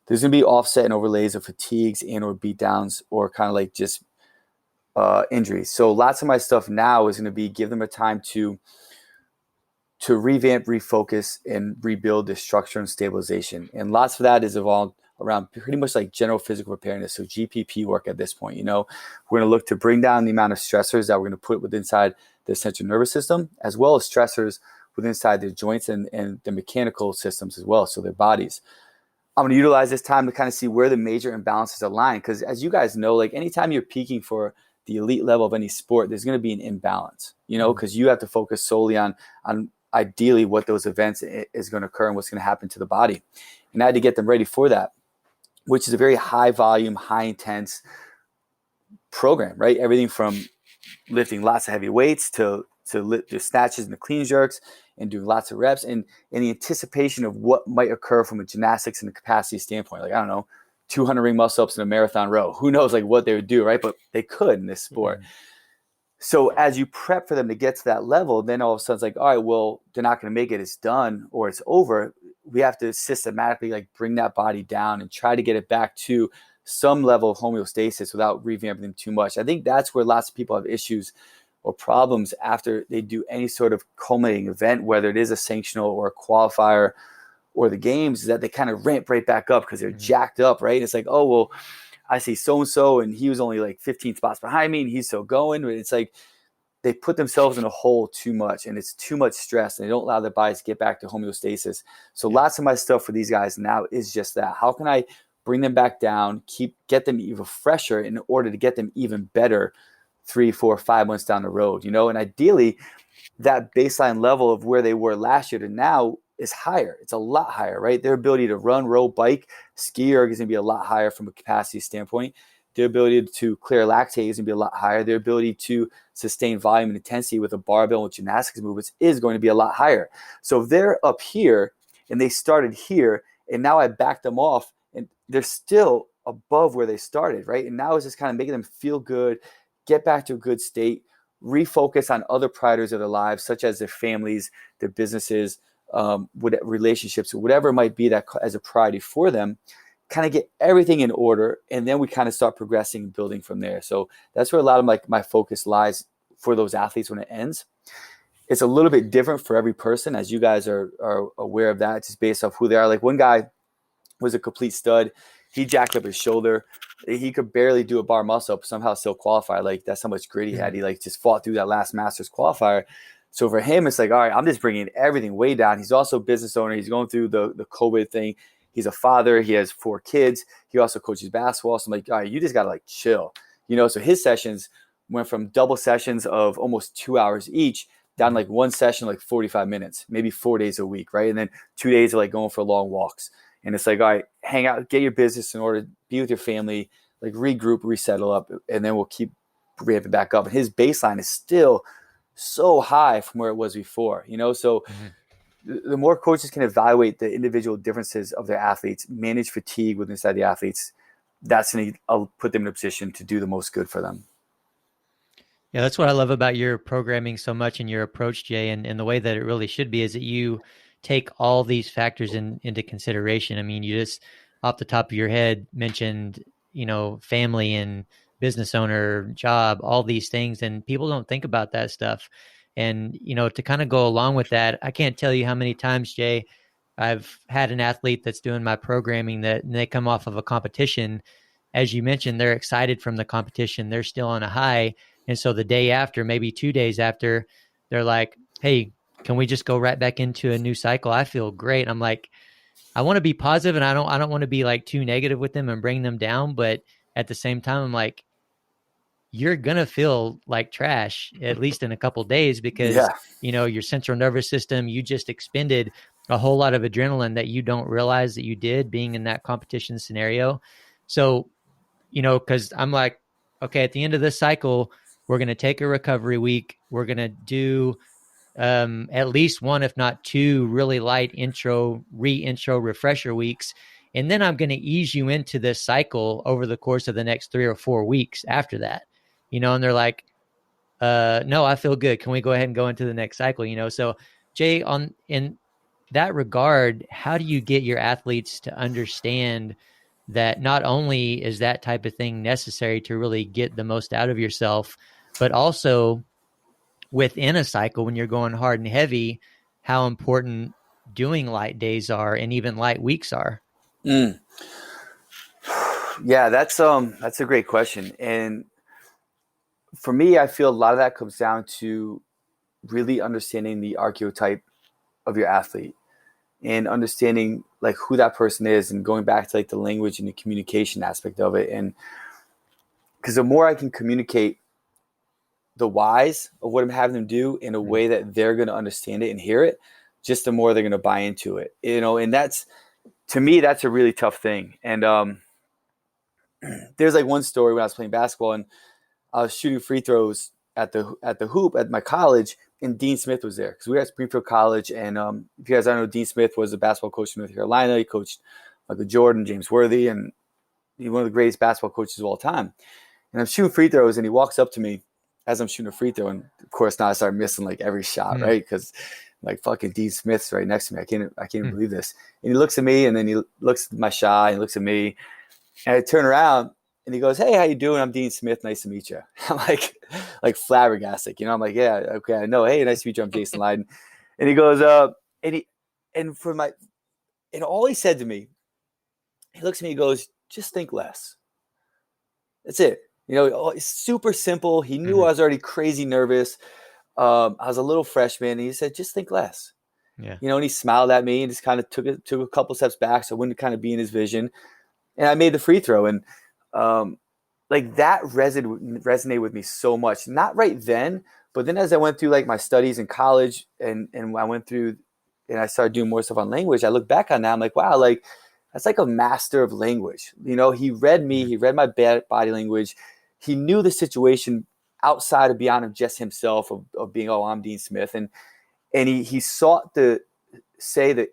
there's going to be offset and overlays of fatigues and or beatdowns or kind of like just injuries. So lots of my stuff now is going to be give them a time to revamp, refocus, and rebuild the structure and stabilization. And lots of that is evolved around pretty much like general physical preparedness. So GPP work at this point, we're going to look to bring down the amount of stressors that we're going to put within inside the central nervous system, as well as stressors within inside their joints and the mechanical systems as well. So their bodies. I'm going to utilize this time to kind of see where the major imbalances align. Because as you guys know, like anytime you're peaking for the elite level of any sport, there's going to be an imbalance, because you have to focus solely on ideally what those events is going to occur and what's going to happen to the body. And I had to get them ready for that, which is a very high volume, high intense program, right? Everything from lifting lots of heavy weights to lift the snatches and the clean jerks and doing lots of reps and the anticipation of what might occur from a gymnastics and the capacity standpoint. Like, I don't know, 200 ring muscle ups in a marathon row. Who knows like what they would do, right? But they could in this sport. Mm-hmm. So as you prep for them to get to that level, then all of a sudden it's like, all right, well, they're not going to make it. It's done or it's over. We have to systematically like bring that body down and try to get it back to some level of homeostasis without revamping them too much. I think that's where lots of people have issues or problems after they do any sort of culminating event, whether it is a sanctional or a qualifier or the games, is that they kind of ramp right back up because they're jacked up, right? It's like, oh, well, I see so-and-so and he was only like 15 spots behind me and he's still going. But it's like they put themselves in a hole too much and it's too much stress and they don't allow their bodies to get back to homeostasis. So lots of my stuff for these guys now is just that. How can I bring them back down, get them even fresher in order to get them even better 3, 4, 5 months down the road, and ideally that baseline level of where they were last year to now is higher. It's a lot higher, right? Their ability to run, row, bike, ski are going to be a lot higher from a capacity standpoint. Their ability to clear lactate is going to be a lot higher. Their ability to sustain volume and intensity with a barbell with gymnastics movements is going to be a lot higher. So if they're up here and they started here and now I back them off and they're still above where they started, right? And now it's just kind of making them feel good, get back to a good state, refocus on other priorities of their lives, such as their families, their businesses, relationships, whatever it might be that as a priority for them, kind of get everything in order. And then we kind of start progressing and building from there. So that's where a lot of my focus lies for those athletes when it ends. It's a little bit different for every person, as you guys are aware of that, just based off who they are. Like one guy was a complete stud. He jacked up his shoulder. He could barely do a bar muscle up, somehow still qualify. Like that's how much grit he had. He just fought through that last Masters qualifier. So for him, it's like, all right, I'm just bringing everything way down. He's also a business owner. He's going through the COVID thing. He's a father. He has 4 kids. He also coaches basketball. So I'm like, all right, you just got to chill. So his sessions went from double sessions of almost 2 hours each down to one session, 45 minutes, maybe 4 days a week, right? And then 2 days of going for long walks. And it's like, all right, hang out, get your business in order, be with your family, regroup, resettle up, and then we'll keep ramping back up. And his baseline is still so high from where it was before, So the more coaches can evaluate the individual differences of their athletes, manage fatigue within inside the athletes, that's going to put them in a position to do the most good for them. Yeah, that's what I love about your programming so much and your approach, Jay, and the way that it really should be is that you take all these factors into consideration. I mean, you just off the top of your head mentioned, family and business owner, job, all these things, and people don't think about that stuff. And, to kind of go along with that, I can't tell you how many times, Jay, I've had an athlete that's doing my programming that they come off of a competition. As you mentioned, they're excited from the competition. They're still on a high. And so the day after, maybe 2 days after, they're like, hey, can we just go right back into a new cycle? I feel great. I'm like, I want to be positive, and I don't want to be like too negative with them and bring them down. But at the same time, I'm like, you're going to feel like trash, at least in a couple of days, because, Yeah. your central nervous system, you just expended a whole lot of adrenaline that you don't realize that you did being in that competition scenario. So, because I'm like, okay, at the end of this cycle, we're going to take a recovery week. We're going to do at least one, if not two, really light intro refresher weeks. And then I'm going to ease you into this cycle over the course of the next 3 or 4 weeks after that, and they're like, no, I feel good. Can we go ahead and go into the next cycle? So Jay, in that regard, how do you get your athletes to understand that not only is that type of thing necessary to really get the most out of yourself, but also within a cycle, when you're going hard and heavy, how important doing light days are and even light weeks are? Yeah, that's a great question. And for me, I feel a lot of that comes down to really understanding the archetype of your athlete and understanding like who that person is, and going back to like the language and the communication aspect of it. And because the more I can communicate the whys of what I'm having them do in a way that they're going to understand it and hear it, just the more they're going to buy into it, and that's, to me, that's a really tough thing. And there's like one story when I was playing basketball and I was shooting free throws at the hoop at my college, and Dean Smith was there because we were at Springfield College. And if you guys don't know, Dean Smith was a basketball coach in North Carolina. He coached Michael Jordan, James Worthy, and he's one of the greatest basketball coaches of all time. And I'm shooting free throws, and he walks up to me as I'm shooting a free throw, and of course now I start missing like every shot, right? Because like fucking Dean Smith's right next to me. I can't even believe this. And he looks at me, and then he looks at my shot, and he looks at me, and I turn around, and he goes, "Hey, how you doing? I'm Dean Smith. Nice to meet you." I'm like flabbergasted, I'm like, "Yeah, okay, I know. Hey, nice to meet you. I'm Jason Leydon." And he goes, and all he said to me, he looks at me, he goes, "Just think less." That's it. It's super simple. He knew I was already crazy nervous. I was a little freshman, and he said, "Just think less." Yeah. And he smiled at me and just kind of took a couple steps back so I wouldn't kind of be in his vision. And I made the free throw. And like that resonated with me so much. Not right then, but then as I went through like my studies in college and I went through and I started doing more stuff on language, I look back on that, I'm like, wow, like that's like a master of language. He read me, he read my body language. He knew the situation outside of beyond of just himself of being, oh, I'm Dean Smith. And he sought to say the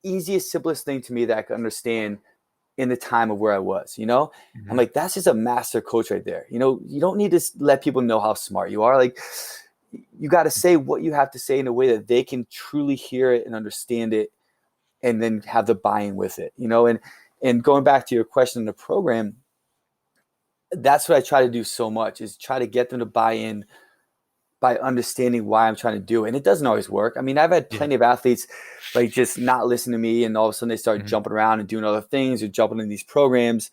easiest, simplest thing to me that I could understand in the time of where I was, I'm like, that's just a master coach right there. You don't need to let people know how smart you are. Like you got to say what you have to say in a way that they can truly hear it and understand it, and then have the buy-in with it, and going back to your question in the program, that's what I try to do so much, is try to get them to buy in by understanding why I'm trying to do it. And it doesn't always work. I mean, I've had plenty of athletes like just not listen to me, and all of a sudden they start jumping around and doing other things or jumping in these programs,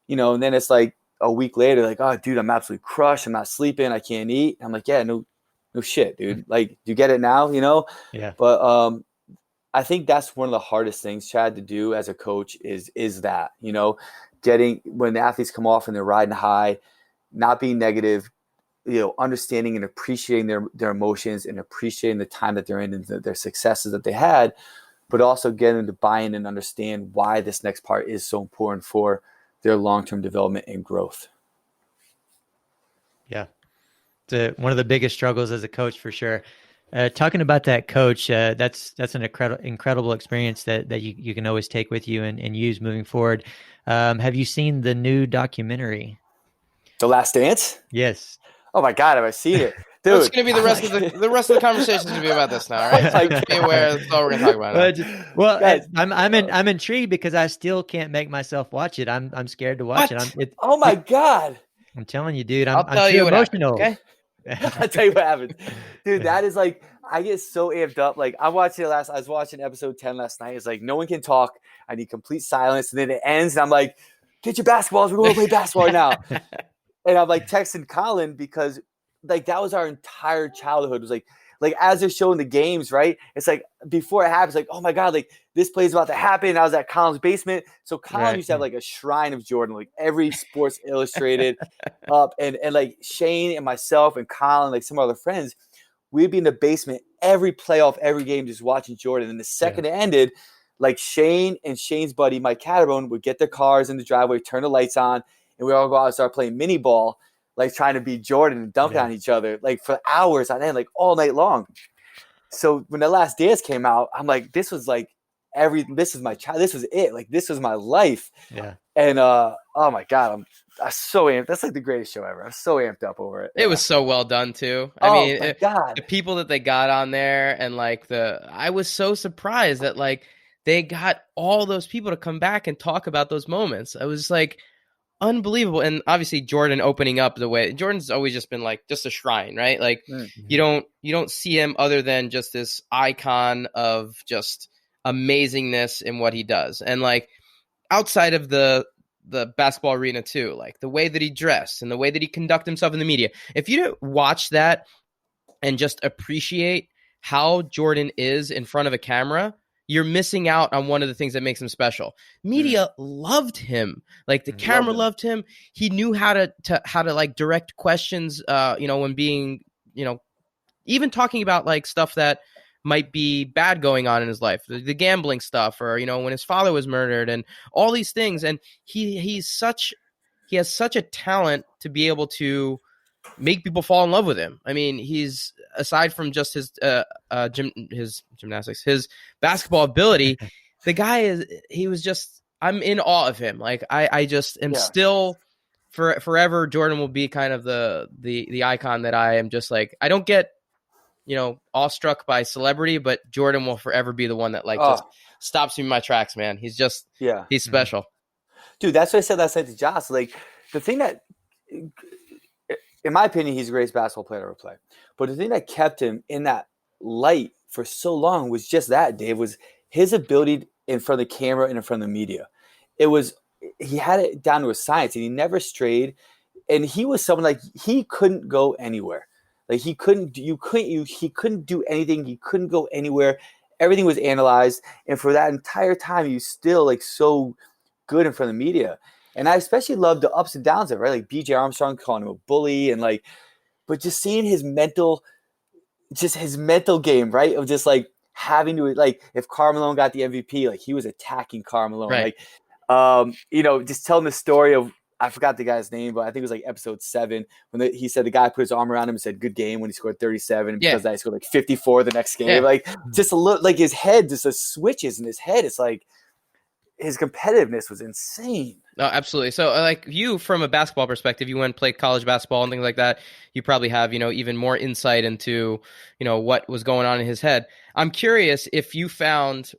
and then it's like a week later, like, "Oh, dude, I'm absolutely crushed. I'm not sleeping. I can't eat." I'm like, "Yeah, no shit, dude. Like, do you get it now?" Yeah. But I think that's one of the hardest things, Chad, to do as a coach is that, getting when the athletes come off and they're riding high, not being negative, understanding and appreciating their emotions and appreciating the time that they're in and their successes that they had, but also getting them to buy in and understand why this next part is so important for their long-term development and growth. Yeah. It's one of the biggest struggles as a coach, for sure. Talking about that coach, that's an incredible experience that you can always take with you and use moving forward. Have you seen the new documentary? The Last Dance? Yes. Oh my God, have I seen it? Dude, it's going to be the rest of the conversation is going to be about this now, all right? So be aware. That's all we're going to talk about now. Well, I'm intrigued because I still can't make myself watch it. I'm scared to watch it. Oh my God! I'm telling you, dude. I'll tell you what emotional. happened, okay? I'll tell you what happened, dude. That is like, I get so amped up. Like I was watching episode 10 last night. It's like no one can talk. I need complete silence, and then it ends, and I'm like, "Get your basketballs. We're going to play basketball right now." And I'm like texting Colin because like that was our entire childhood. It was like like as they're showing the games, right? It's like before it happens, like, oh my God, like this play's about to happen. I was at Colin's basement. So Colin used to have like a shrine of Jordan, like every Sports Illustrated up, and like Shane and myself and Colin, like some other friends, we'd be in the basement every playoff, every game, just watching Jordan. And the second it ended, like Shane and Shane's buddy, Mike Catterone, would get their cars in the driveway, turn the lights on, and we all go out and start playing mini ball, like trying to beat Jordan and dumping on each other, like for hours on end, like all night long. So when The Last Dance came out, I'm like, this was like this is my child. This was it. Like, this was my life. Yeah. And oh my God, I'm so amped. That's like the greatest show ever. I'm so amped up over it. It was so well done too. I mean, the people that they got on there, and like I was so surprised that like they got all those people to come back and talk about those moments. I was like, unbelievable. And obviously Jordan opening up the way Jordan's always just been like just a shrine, right? Like you don't see him other than just this icon of just amazingness in what he does. And like outside of the basketball arena too, like the way that he dressed and the way that he conducted himself in the media. If you don't watch that and just appreciate how Jordan is in front of a camera, you're missing out on one of the things that makes him special. Media loved him. Like the camera loved him. He knew how to like direct questions, when being, even talking about like stuff that might be bad going on in his life, the gambling stuff, or, when his father was murdered and all these things. And he has such a talent to be able to make people fall in love with him. I mean, he's, aside from just his gymnastics, his basketball ability, the guy I'm in awe of him. Like I just am still forever. Jordan will be kind of the icon that I am just like, I don't get, awestruck by celebrity, but Jordan will forever be the one that like just stops me in my tracks, man. He's just, he's special. Dude, that's what I said last night to Josh. Like the thing that, in my opinion, he's the greatest basketball player to ever play. But the thing that kept him in that light for so long was just that, Dave, was his ability in front of the camera and in front of the media. He had it down to a science, and he never strayed. And he was someone like, he couldn't go anywhere. Like he couldn't do anything. He couldn't go anywhere. Everything was analyzed. And for that entire time, he was still like so good in front of the media. And I especially love the ups and downs of it, right? Like BJ Armstrong calling him a bully, and like, but just seeing his mental game, right? Of just like having to, like, if Carmelo got the MVP, like he was attacking Carmelo, right. Like, just telling the story of, I forgot the guy's name, but I think it was like episode 7 when he said the guy put his arm around him and said good game when he scored 37, and because that he scored like 54 the next game. Like just a little, like his head, just the switches in his head. It's like his competitiveness was insane. No, absolutely. So like you, from a basketball perspective, you went and played college basketball and things like that. You probably have, even more insight into, what was going on in his head. I'm curious if you found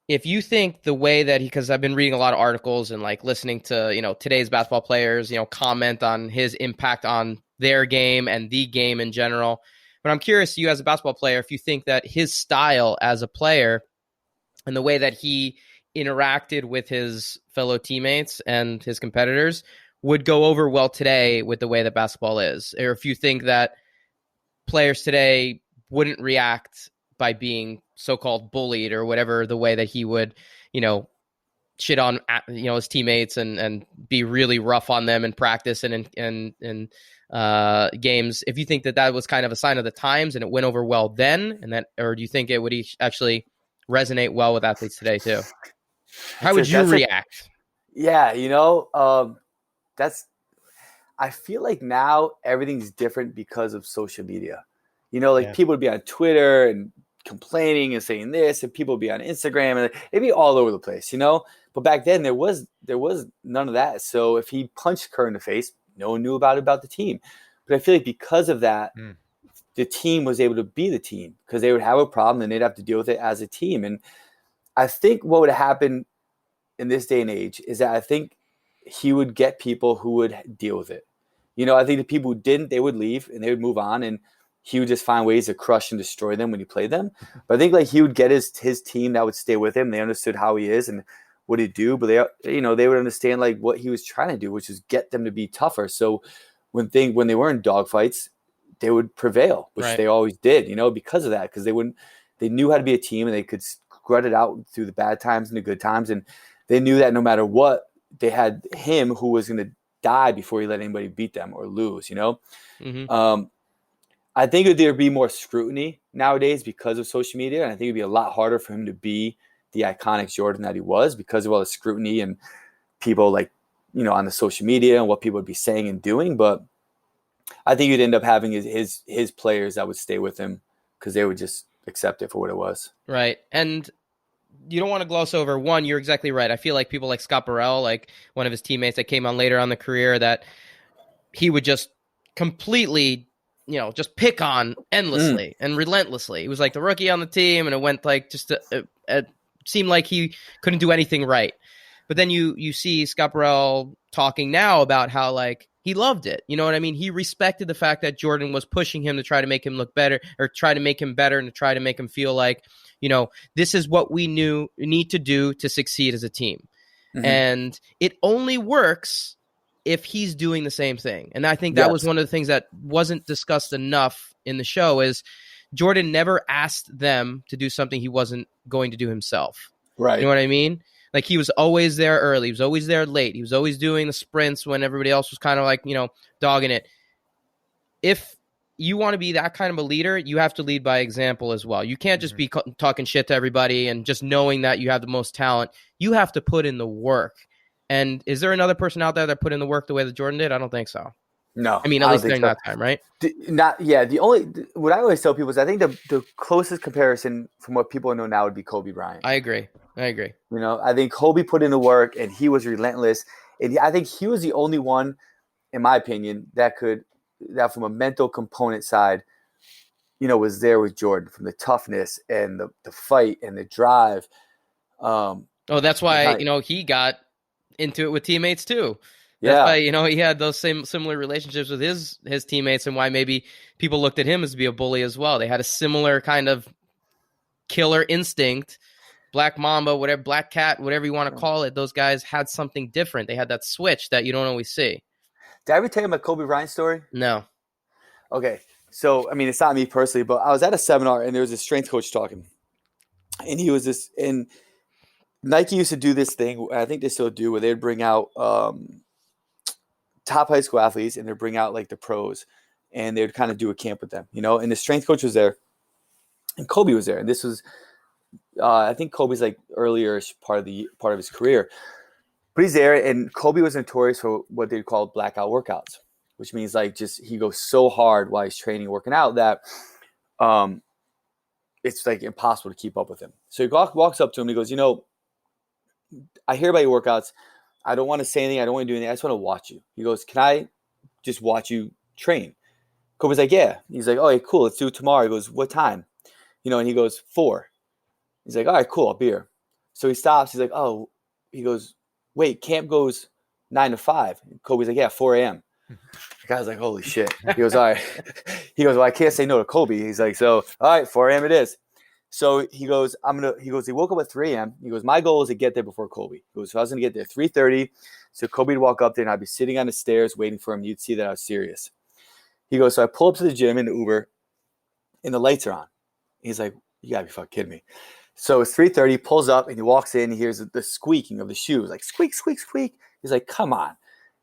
if you think the way that because I've been reading a lot of articles and like listening to, today's basketball players, comment on his impact on their game and the game in general. But I'm curious, you as a basketball player, if you think that his style as a player and the way that he interacted with his fellow teammates and his competitors would go over well today with the way that basketball is, or if you think that players today wouldn't react by being so-called bullied or whatever, the way that he would, shit on, his teammates and be really rough on them in practice and in games. If you think that was kind of a sign of the times and it went over well then, or do you think it would actually resonate well with athletes today too? How would you react? I feel like now everything's different because of social media. People would be on Twitter and complaining and saying this, and people would be on Instagram, and it'd be all over the place, But back then there was none of that. So if he punched Kerr in the face, no one knew about the team. But I feel like because of that, the team was able to be the team, because they would have a problem and they'd have to deal with it as a team. And I think what would happen in this day and age is that I think he would get people who would deal with it. I think the people who didn't, they would leave and they would move on, and he would just find ways to crush and destroy them when he played them. But I think like he would get his team that would stay with him. They understood how he is and what he'd do, but they would understand like what he was trying to do, which is get them to be tougher. So when they were in dogfights, they would prevail, which Right. they always did, because of that, because they knew how to be a team, and they could spread it out through the bad times and the good times. And they knew that no matter what, they had him who was going to die before he let anybody beat them or lose, I think there'd be more scrutiny nowadays because of social media. And I think it'd be a lot harder for him to be the iconic Jordan that he was because of all the scrutiny and people on the social media and what people would be saying and doing. But I think you'd end up having his players that would stay with him because they would just accept it for what it was. Right. And you don't want to gloss over one. You're exactly right. I feel like people like Scott Burrell, like one of his teammates that came on later on the career, that he would just completely, just pick on endlessly and relentlessly. He was like the rookie on the team, and it went like just it seemed like he couldn't do anything right. But then you see Scott Burrell talking now about how like he loved it. You know what I mean? He respected the fact that Jordan was pushing him to try to make him look better, or try to make him better, and to try to make him feel like, this is what we need to do to succeed as a team. Mm-hmm. And it only works if he's doing the same thing. And I think that was one of the things that wasn't discussed enough in the show is Jordan never asked them to do something he wasn't going to do himself. Right. You know what I mean? Like he was always there early. He was always there late. He was always doing the sprints when everybody else was kind of like, dogging it. If you want to be that kind of a leader, you have to lead by example as well. You can't just be talking shit to everybody and just knowing that you have the most talent. You have to put in the work. And is there another person out there that put in the work the way that Jordan did? I don't think so. No. I mean, at least during that time, right? What I always tell people is I think the closest comparison from what people know now would be Kobe Bryant. I agree. I think Kobe put in the work and he was relentless. And I think he was the only one, in my opinion, that from a mental component side, was there with Jordan, from the toughness and the fight and the drive. That's why, he got into it with teammates too. That's why, he had those similar relationships with his teammates, and why maybe people looked at him as to be a bully as well. They had a similar kind of killer instinct, Black Mamba, whatever, Black Cat, whatever you want to call it. Those guys had something different. They had that switch that you don't always see. Did I ever tell you my Kobe Bryant story? No. Okay. So, I mean, it's not me personally, but I was at a seminar and there was a strength coach talking. And he was and Nike used to do this thing, I think they still do, where they'd bring out top high school athletes and they'd bring out like the pros and they'd kind of do a camp with them, and the strength coach was there and Kobe was there. And this was, I think Kobe's like earlier part of his career, but he's there. And Kobe was notorious for what they'd call blackout workouts, which means like he goes so hard while he's training, working out that it's like impossible to keep up with him. So he walks up to him and he goes, I hear about your workouts. I don't want to say anything. I don't want to do anything. I just want to watch you. He goes, can I just watch you train? Kobe's like, yeah. He's like, oh, cool. Let's do it tomorrow. He goes, what time? And he goes, 4. He's like, all right, cool. I'll be here. So he stops. He's like, oh, he goes, wait, camp goes 9 to 5. Kobe's like, yeah, 4 a.m. The guy's like, holy shit. He goes, all right. He goes, well, I can't say no to Kobe. He's like, so, all right, 4 a.m. it is. So he goes, he woke up at 3 a.m. He goes, my goal is to get there before Kobe. He goes, so I was going to get there 3:30. So Kobe would walk up there and I'd be sitting on the stairs waiting for him. You'd see that I was serious. He goes, so I pull up to the gym in the Uber and the lights are on. He's like, you gotta be fucking kidding me. So it's 3:30, pulls up and he walks in. He hears the squeaking of the shoes, like squeak, squeak, squeak. He's like, come on.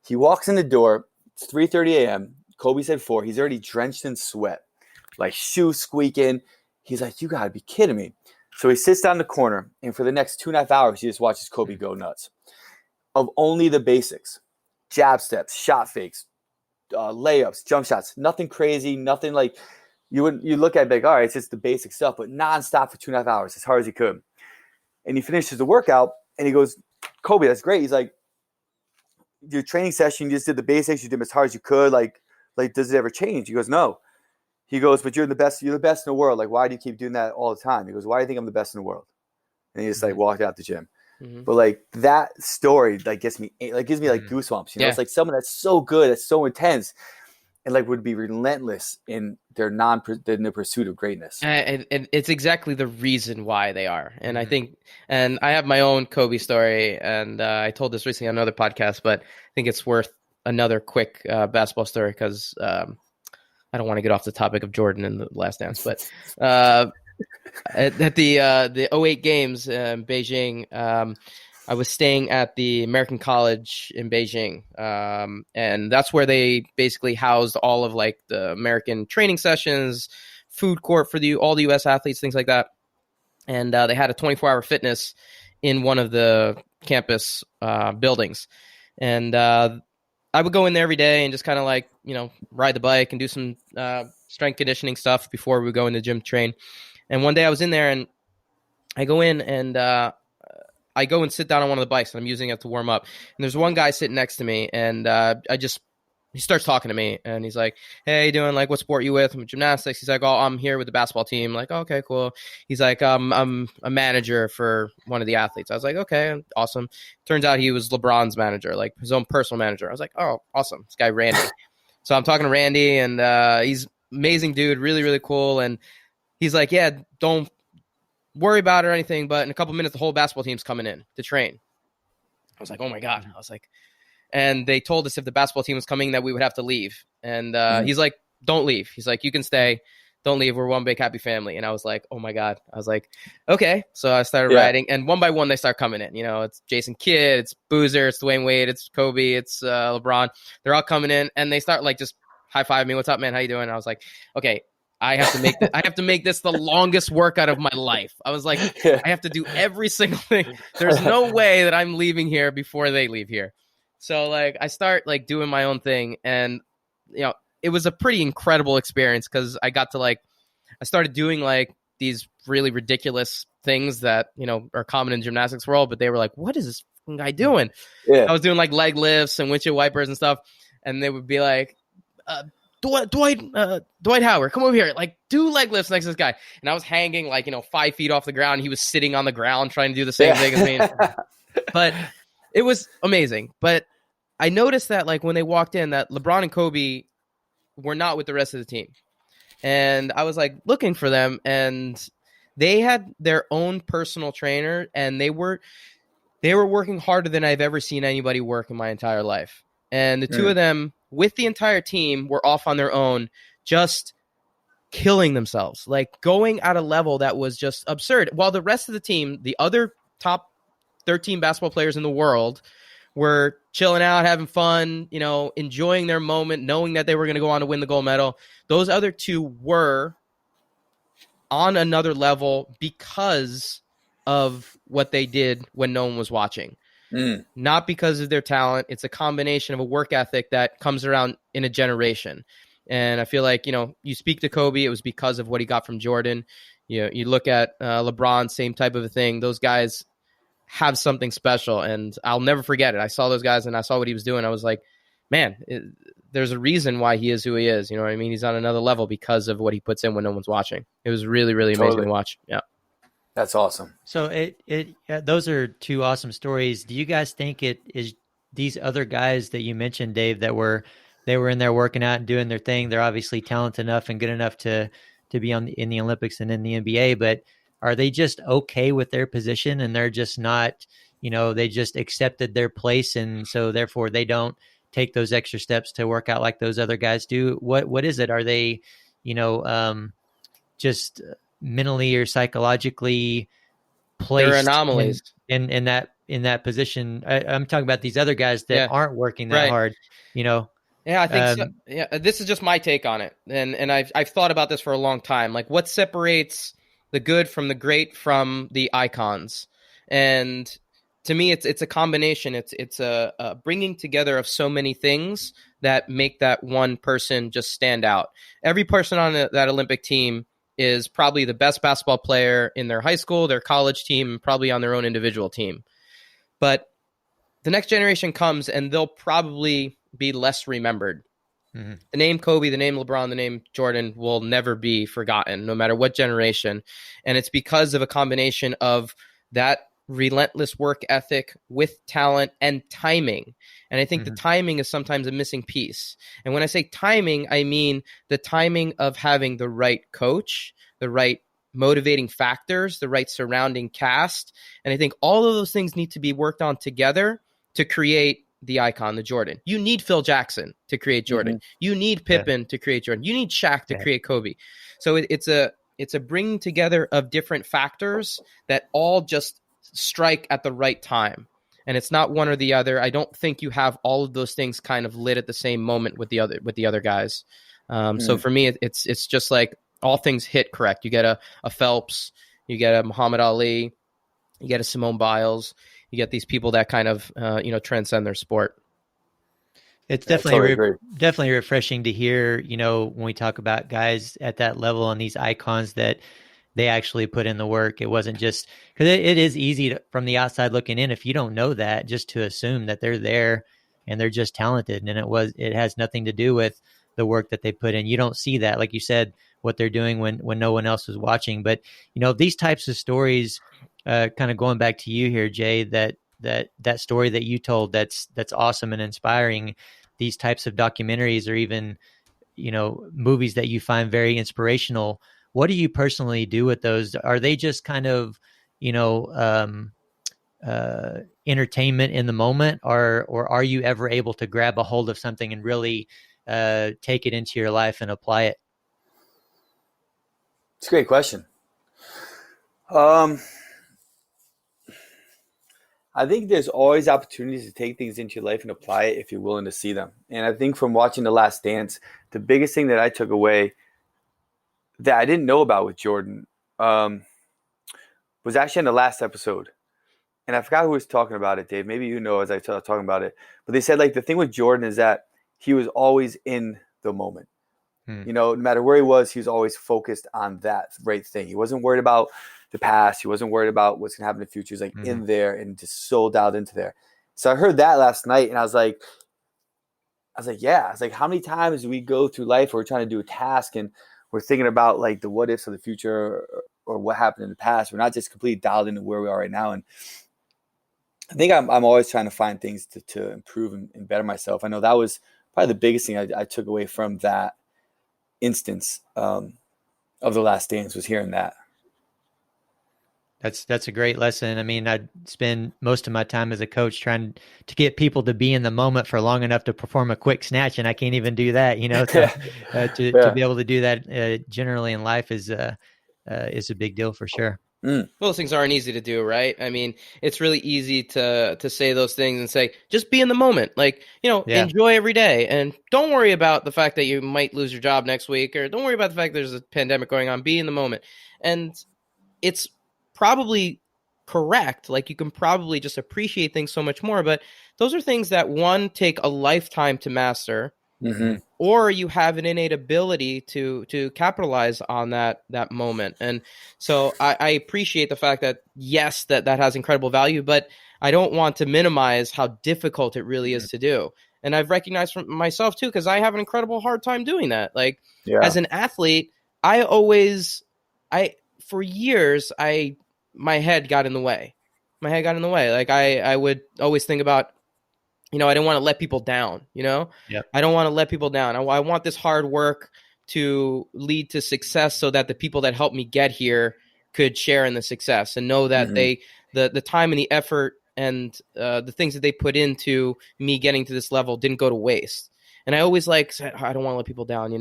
He walks in the door. It's 3:30 a.m. Kobe said 4. He's already drenched in sweat, like shoes squeaking. He's like, you got to be kidding me. So he sits down in the corner, and for the next 2.5 hours, he just watches Kobe go nuts. Of only the basics, jab steps, shot fakes, layups, jump shots, nothing crazy, nothing like you look at it like, all right, it's just the basic stuff, but nonstop for 2.5 hours, as hard as he could. And he finishes the workout, and he goes, Kobe, that's great. He's like, your training session, you just did the basics, you did them as hard as you could. Like, does it ever change? He goes, no. He goes, but you're the best in the world. Like, why do you keep doing that all the time? He goes, why do you think I'm the best in the world? And he just like walked out the gym. Mm-hmm. But like that story, like gives me like goosebumps. It's like someone that's so good, that's so intense, and like would be relentless in their pursuit of greatness. And it's exactly the reason why they are. And I think, and I have my own Kobe story, and I told this recently on another podcast, but I think it's worth another quick basketball story because I don't want to get off the topic of Jordan and the Last Dance, but at the '08 games in Beijing, I was staying at the American College in Beijing, and that's where they basically housed all of like the American training sessions, food court for all the U.S. athletes, things like that. And they had a 24-hour fitness in one of the campus buildings, and I would go in there every day and just kind of like, ride the bike and do some strength conditioning stuff before we would go in the gym to train. And one day I was in there and I go in and I go and sit down on one of the bikes and I'm using it to warm up. And there's one guy sitting next to me and he starts talking to me and he's like, "Hey, how you doing? Like, what sport you with?" I'm gymnastics. He's like, "Oh, I'm here with the basketball team." I'm like, "Oh, okay, cool." He's like, I'm a manager for one of the athletes." I was like, "Okay, awesome." Turns out he was LeBron's manager, like his own personal manager. I was like, "Oh, awesome. This guy, Randy." So I'm talking to Randy and he's amazing dude, really, really cool. And he's like, "Yeah, don't worry about it or anything, but in a couple minutes, the whole basketball team's coming in to train." I was like, "Oh my God." I was like, and they told us if the basketball team was coming that we would have to leave. And he's like, "Don't leave." He's like, "You can stay. Don't leave. We're one big happy family." And I was like, "Oh my God." I was like, "Okay." So I started riding and one by one, they start coming in, it's Jason Kidd, it's Boozer, it's Dwayne Wade, it's Kobe, it's LeBron. They're all coming in and they start like just high-fiving me. "What's up, man? How you doing?" And I was like, "Okay, I have to make this the longest workout of my life." I was like, I have to do every single thing. There's no way that I'm leaving here before they leave here. So like I start like doing my own thing and it was a pretty incredible experience because I got to I started doing like these really ridiculous things that, are common in gymnastics world, but they were like, "What is this guy doing?" Yeah. I was doing like leg lifts and windshield wipers and stuff. And they would be like, Dwight Howard, come over here, like do leg lifts next to this guy. And I was hanging 5 feet off the ground. He was sitting on the ground trying to do the same thing as me. But it was amazing. But I noticed that when they walked in that LeBron and Kobe were not with the rest of the team. And I was looking for them and they had their own personal trainer and they were working harder than I've ever seen anybody work in my entire life. And the two of them with the entire team were off on their own, just killing themselves, going at a level that was just absurd. While the rest of the team, the other top 13 basketball players in the world, were chilling out, having fun, enjoying their moment, knowing that they were going to go on to win the gold medal. Those other two were on another level because of what they did when no one was watching. Not because of their talent. It's a combination of a work ethic that comes around in a generation. And I feel like, you speak to Kobe, it was because of what he got from Jordan. You look at LeBron, same type of a thing. Those guys have something special, and I'll never forget it. I saw those guys and I saw what he was doing. I was like, man, there's a reason why he is who he is. You know what I mean? He's on another level because of what he puts in when no one's watching. It was really, really amazing to watch. Yeah. That's awesome. So those are two awesome stories. Do you guys think it is these other guys that you mentioned, Dave, that they were in there working out and doing their thing? They're obviously talented enough and good enough to be in the Olympics and in the NBA, but are they just okay with their position and they're just not, they just accepted their place and so therefore they don't take those extra steps to work out like those other guys do? What is it? Are they, just mentally or psychologically placed? They're anomalies in that position? I'm talking about these other guys that aren't working that hard, Yeah, I think so. Yeah, this is just my take on it. And I've thought about this for a long time. What separates the good from the great from the icons? And to me, it's a combination. It's a bringing together of so many things that make that one person just stand out. Every person on that Olympic team is probably the best basketball player in their high school, their college team, and probably on their own individual team. But the next generation comes and they'll probably be less remembered. Mm-hmm. The name Kobe, the name LeBron, the name Jordan will never be forgotten, no matter what generation. And it's because of a combination of that relentless work ethic with talent and timing. And I think the timing is sometimes a missing piece. And when I say timing, I mean the timing of having the right coach, the right motivating factors, the right surrounding cast. And I think all of those things need to be worked on together to create the icon, the Jordan. You need Phil Jackson to create Jordan. You need Pippen to create Jordan. You need Shaq to create Kobe. So it's a bringing together of different factors that all just strike at the right time. And it's not one or the other. I don't think you have all of those things kind of lit at the same moment with the other guys. So for me, it's just like all things hit correct. You get a Phelps, you get a Muhammad Ali, you get a Simone Biles, you get these people that kind of transcend their sport. It's definitely definitely refreshing to hear, when we talk about guys at that level and these icons that they actually put in the work. It wasn't just because it is easy from the outside looking in, if you don't know that, just to assume that they're there and they're just talented. And it has nothing to do with the work that they put in. You don't see that, like you said, what they're doing when no one else is watching. But, these types of stories, kind of going back to you here, Jay, that story that you told, that's awesome and inspiring. These types of documentaries or even, movies that you find very inspirational. What do you personally do with those? Are they just kind of, entertainment in the moment, or are you ever able to grab a hold of something and really take it into your life and apply it? It's a great question. I think there's always opportunities to take things into your life and apply it if you're willing to see them. And I think from watching The Last Dance, the biggest thing that I took away that I didn't know about with Jordan was actually in the last episode. And I forgot who was talking about it, Dave. Maybe as I was talking about it. But they said, the thing with Jordan is that he was always in the moment. No matter where he was always focused on that right thing. He wasn't worried about the past. He wasn't worried about what's going to happen in the future. He was in there and just so dialed into there. So I heard that last night and I was like, how many times do we go through life where we're trying to do a task and we're thinking about the what ifs of the future or what happened in the past. We're not just completely dialed into where we are right now. And I think I'm always trying to find things to improve and better myself. I know that was probably the biggest thing I took away from that instance of The Last Dance, was hearing that. That's a great lesson. I mean, I spend most of my time as a coach trying to get people to be in the moment for long enough to perform a quick snatch, and I can't even do that. To be able to do that generally in life is a big deal for sure. Well, those things aren't easy to do, right? I mean, it's really easy to say those things and say, just be in the moment. Enjoy every day. And don't worry about the fact that you might lose your job next week, or don't worry about the fact there's a pandemic going on. Be in the moment. And it's probably correct. You can probably just appreciate things so much more. But those are things that, one, take a lifetime to master. Or you have an innate ability to capitalize on that moment. And so I appreciate the fact that, yes, that has incredible value, but I don't want to minimize how difficult it really is to do. And I've recognized from myself too, because I have an incredible hard time doing that. As an athlete, for years, my head got in the way. I would always think about, I didn't want to let people down, I don't want to let people down. I want this hard work to lead to success so that the people that helped me get here could share in the success and know that the time and the effort and the things that they put into me getting to this level didn't go to waste. And I always said, I don't want to let people down,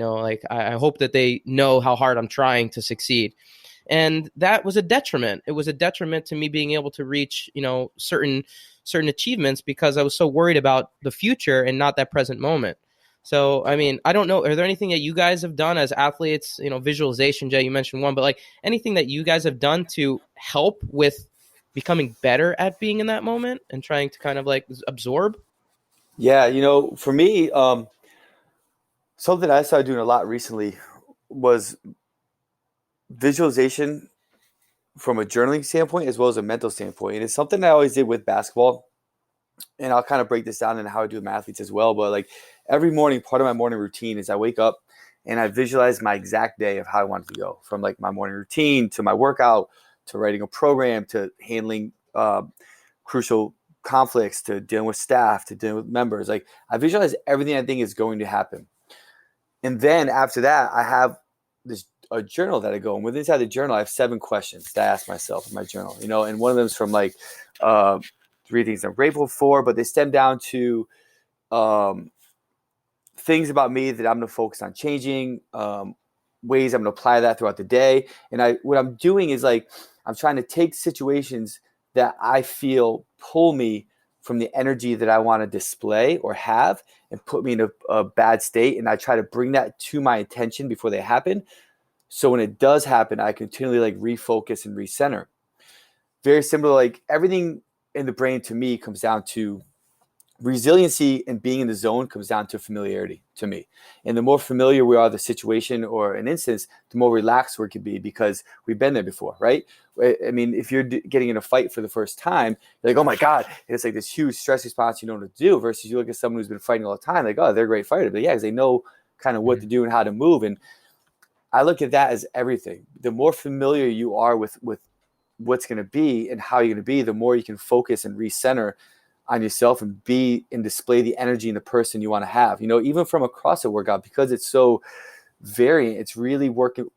I hope that they know how hard I'm trying to succeed. And that was a detriment. It was a detriment to me being able to reach, certain achievements because I was so worried about the future and not that present moment. So, I mean, I don't know. Are there anything that you guys have done as athletes, visualization, Jay, you mentioned one, but anything that you guys have done to help with becoming better at being in that moment and trying to kind of absorb? Yeah. For me, something I started doing a lot recently was visualization from a journaling standpoint as well as a mental standpoint. And it's something I always did with basketball. And I'll kind of break this down into how I do with my athletes as well. But every morning, part of my morning routine is I wake up and I visualize my exact day of how I want it to go, from my morning routine to my workout, to writing a program, to handling crucial conflicts, to dealing with staff, to dealing with members. I visualize everything I think is going to happen. And then after that, I have a journal that I go, and inside the journal, I have 7 questions that I ask myself in my journal, and one of them is from 3 things I'm grateful for, but they stem down to things about me that I'm going to focus on changing, ways I'm going to apply that throughout the day. And what I'm doing is like, I'm trying to take situations that I feel pull me from the energy that I want to display or have and put me in a bad state. And I try to bring that to my attention before they happen. So when it does happen, I continually like refocus and recenter. Very similar, like everything in the brain to me comes down to resiliency, and being in the zone comes down to familiarity to me. And the more familiar we are with the situation or an instance, the more relaxed we can be because we've been there before, right? I mean, if you're getting in a fight for the first time, you're like, oh my God, and it's like this huge stress response you know what to do, versus you look at someone who's been fighting all the time, like, oh, they're a great fighter. But yeah, because they know kind of what to do and how to move. And I look at that as everything. The more familiar you are with what's going to be and how you're going to be, the more you can focus and recenter on yourself and be and display the energy in the person you want to have. You know, even from a CrossFit workout, because it's so variant, it's really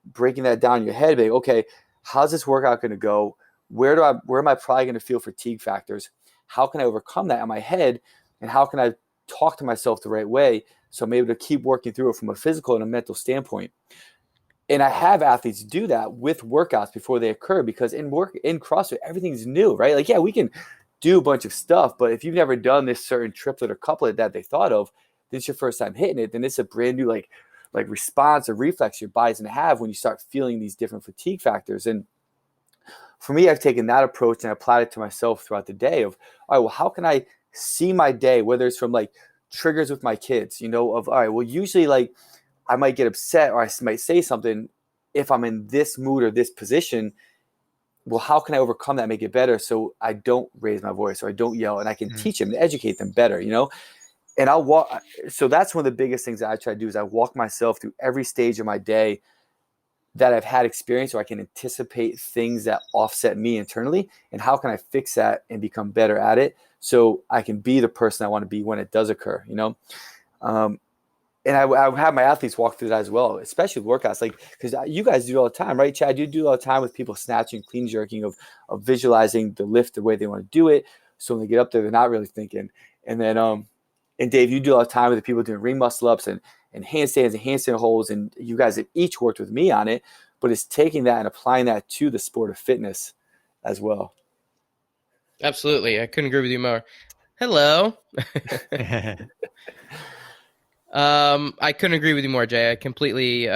breaking that down in your head. Like, okay, how's this workout going to go? Where am I probably going to feel fatigue factors? How can I overcome that in my head? And how can I talk to myself the right way so I'm able to keep working through it from a physical and a mental standpoint? And I have athletes do that with workouts before they occur, because in CrossFit, everything's new, right? Like, yeah, we can do a bunch of stuff, but if you've never done this certain triplet or couplet that they thought of, this is your first time hitting it, then it's a brand new like response or reflex your body's gonna have when you start feeling these different fatigue factors. And for me, I've taken that approach and applied it to myself throughout the day of, all right, well, how can I see my day, whether it's from like triggers with my kids, you know, of, all right, well, usually like I might get upset or I might say something if I'm in this mood or this position. Well, how can I overcome that, make it better so I don't raise my voice or I don't yell, and I can teach them and educate them better, you know? And I'll walk. So that's one of the biggest things that I try to do is I walk myself through every stage of my day that I've had experience, or I can anticipate things that offset me internally, and how can I fix that and become better at it so I can be the person I want to be when it does occur, you know? And I have my athletes walk through that as well, especially with workouts, like, because you guys do it all the time, right, Chad? You do it all the time with people snatching, clean jerking, of visualizing the lift the way they want to do it. So when they get up there, they're not really thinking. And then, and Dave, you do it all the time with the people doing ring muscle ups and handstands and handstand holds. And you guys have each worked with me on it, but it's taking that and applying that to the sport of fitness as well. Absolutely. I couldn't agree with you more. Hello. I couldn't agree with you more, Jay. I completely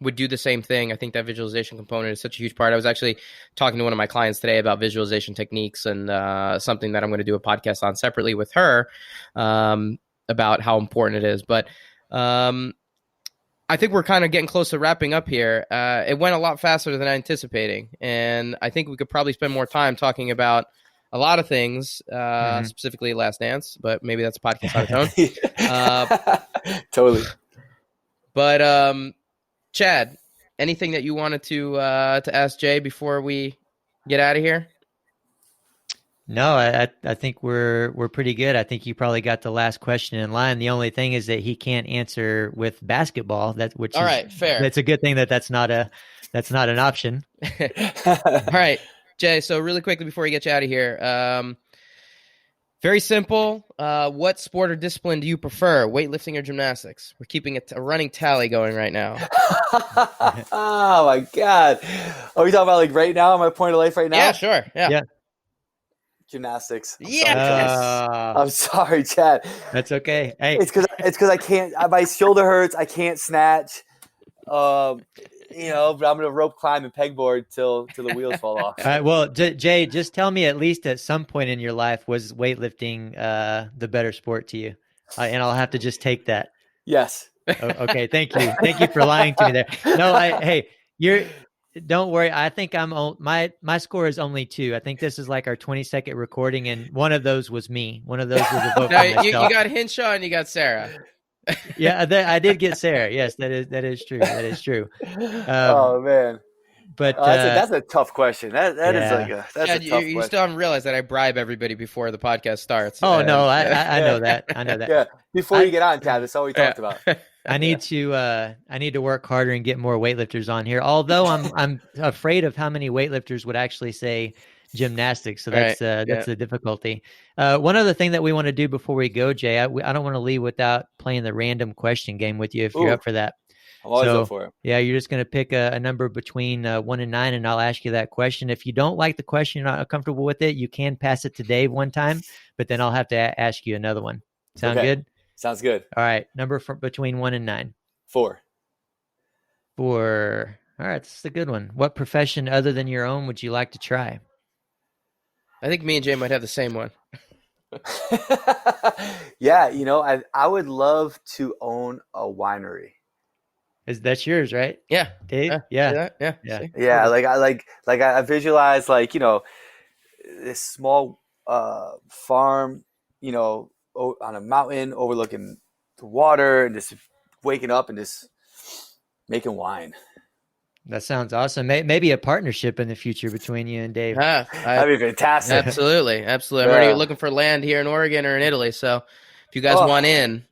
would do the same thing. I think that visualization component is such a huge part. I was actually talking to one of my clients today about visualization techniques, and something that I'm going to do a podcast on separately with her about how important it is. But I think we're kind of getting close to wrapping up here. It went a lot faster than I anticipating, and I think we could probably spend more time talking about a lot of things, specifically Last Dance, but maybe that's a podcast on its own. Totally. But Chad, anything that you wanted to ask Jay before we get out of here? No, I think we're pretty good. I think you probably got the last question in line. The only thing is that he can't answer with basketball. All right, fair. That's a good thing that's not an option. All right, Jay. So really quickly before we get you out of here, very simple. What sport or discipline do you prefer, weightlifting or gymnastics? We're keeping a running tally going right now. Oh my God! Are we talking about like right now? My point of life right now? Yeah, sure. Yeah. Gymnastics. I'm sorry, Chad. That's okay. Hey, it's because I can't. My shoulder hurts. I can't snatch. You know, but I'm gonna rope climb and pegboard till the wheels fall off. All right, well, Jay, just tell me, at least at some point in your life, was weightlifting the better sport to you? And I'll have to just take that. Yes. Okay. Thank you for lying to me there. No, don't worry. I think my score is only 2. I think this is like our 22nd recording, and one of those was me. One of those was a vote. No, you got Hinshaw and you got Sarah. Yeah, I did get Sarah. Yes, that is true. That is true. Oh man, but that's a tough question. That is like a tough question. You still haven't realized that I bribe everybody before the podcast starts. Oh no, I know that. I know that. Yeah, before you get on, Tab, that's all we talked about. I need to work harder and get more weightlifters on here. Although I'm afraid of how many weightlifters would actually say, gymnastics. So Right. that's the difficulty. One other thing that we want to do before we go, Jay, I don't want to leave without playing the random question game with you if you're up for that. I'm always up for it. Yeah, you're just going to pick a number between 1 and 9, and I'll ask you that question. If you don't like the question, you're not comfortable with it, you can pass it to Dave one time, but then I'll have to ask you another one. Sound good? Sounds good. All right. Number between 1 and 9. 4. 4. All right. This is a good one. What profession other than your own would you like to try? I think me and Jay might have the same one. Yeah, I would love to own a winery. That's yours, right? Yeah, Dave. Yeah. Yeah, I visualize this small farm, on a mountain overlooking the water, and just waking up and just making wine. That sounds awesome. Maybe a partnership in the future between you and Dave. That'd be fantastic. Absolutely. I'm already looking for land here in Oregon or in Italy. So if you guys want in,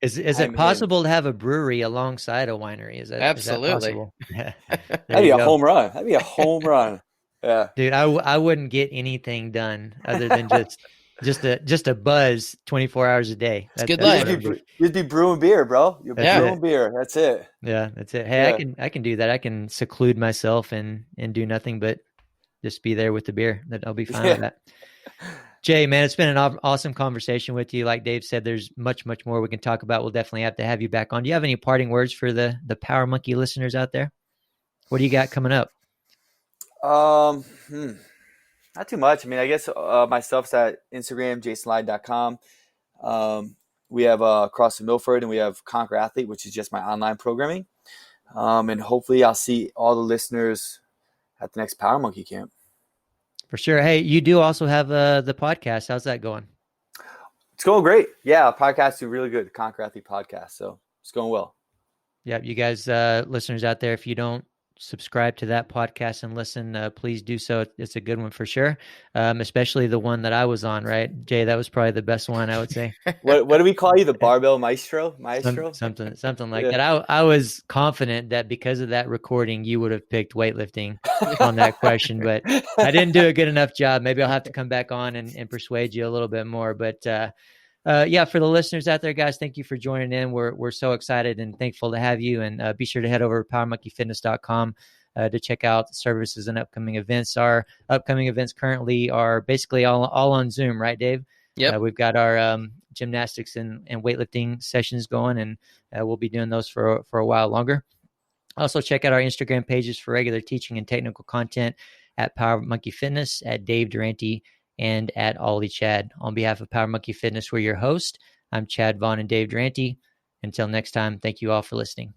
Is it possible to have a brewery alongside a winery? Is that absolutely? That'd be a home run. That'd be a home run. Yeah, dude, I wouldn't get anything done other than just a buzz 24 hours a day. That's good life. You'd be brewing beer, bro. You're brewing beer. That's it. Yeah, that's it. Hey, I can do that. I can seclude myself and do nothing but just be there with the beer. I'll be fine with that. Jay, man, it's been an awesome conversation with you. Like Dave said, there's much, much more we can talk about. We'll definitely have to have you back on. Do you have any parting words for the Power Monkey listeners out there? What do you got coming up? Not too much. I mean, I guess my stuff's at Instagram, jasonleydon.com. We have CrossFit Milford, and we have Conquer Athlete, which is just my online programming. And hopefully I'll see all the listeners at the next Power Monkey camp. For sure. Hey, you do also have the podcast. How's that going? It's going great. Yeah, podcast is really good. Conquer Athlete podcast. So it's going well. Yeah, you guys, listeners out there, if you don't subscribe to that podcast and listen, please do so. It's a good one for sure. Especially the one that I was on, right? Jay, that was probably the best one, I would say. What do we call you? The barbell maestro? Something like that. I was confident that because of that recording, you would have picked weightlifting on that question, but I didn't do a good enough job. Maybe I'll have to come back on and persuade you a little bit more. But yeah, for the listeners out there, guys, thank you for joining in. We're so excited and thankful to have you. And be sure to head over to powermonkeyfitness.com to check out services and upcoming events. Our upcoming events currently are basically all on Zoom, right, Dave? Yeah. We've got our gymnastics and weightlifting sessions going, and we'll be doing those for a while longer. Also, check out our Instagram pages for regular teaching and technical content at Power Monkey Fitness, at Dave Durante, and at Ollie Chad. On behalf of Power Monkey Fitness, we're your host. I'm Chad Vaughn and Dave Durante. Until next time, thank you all for listening.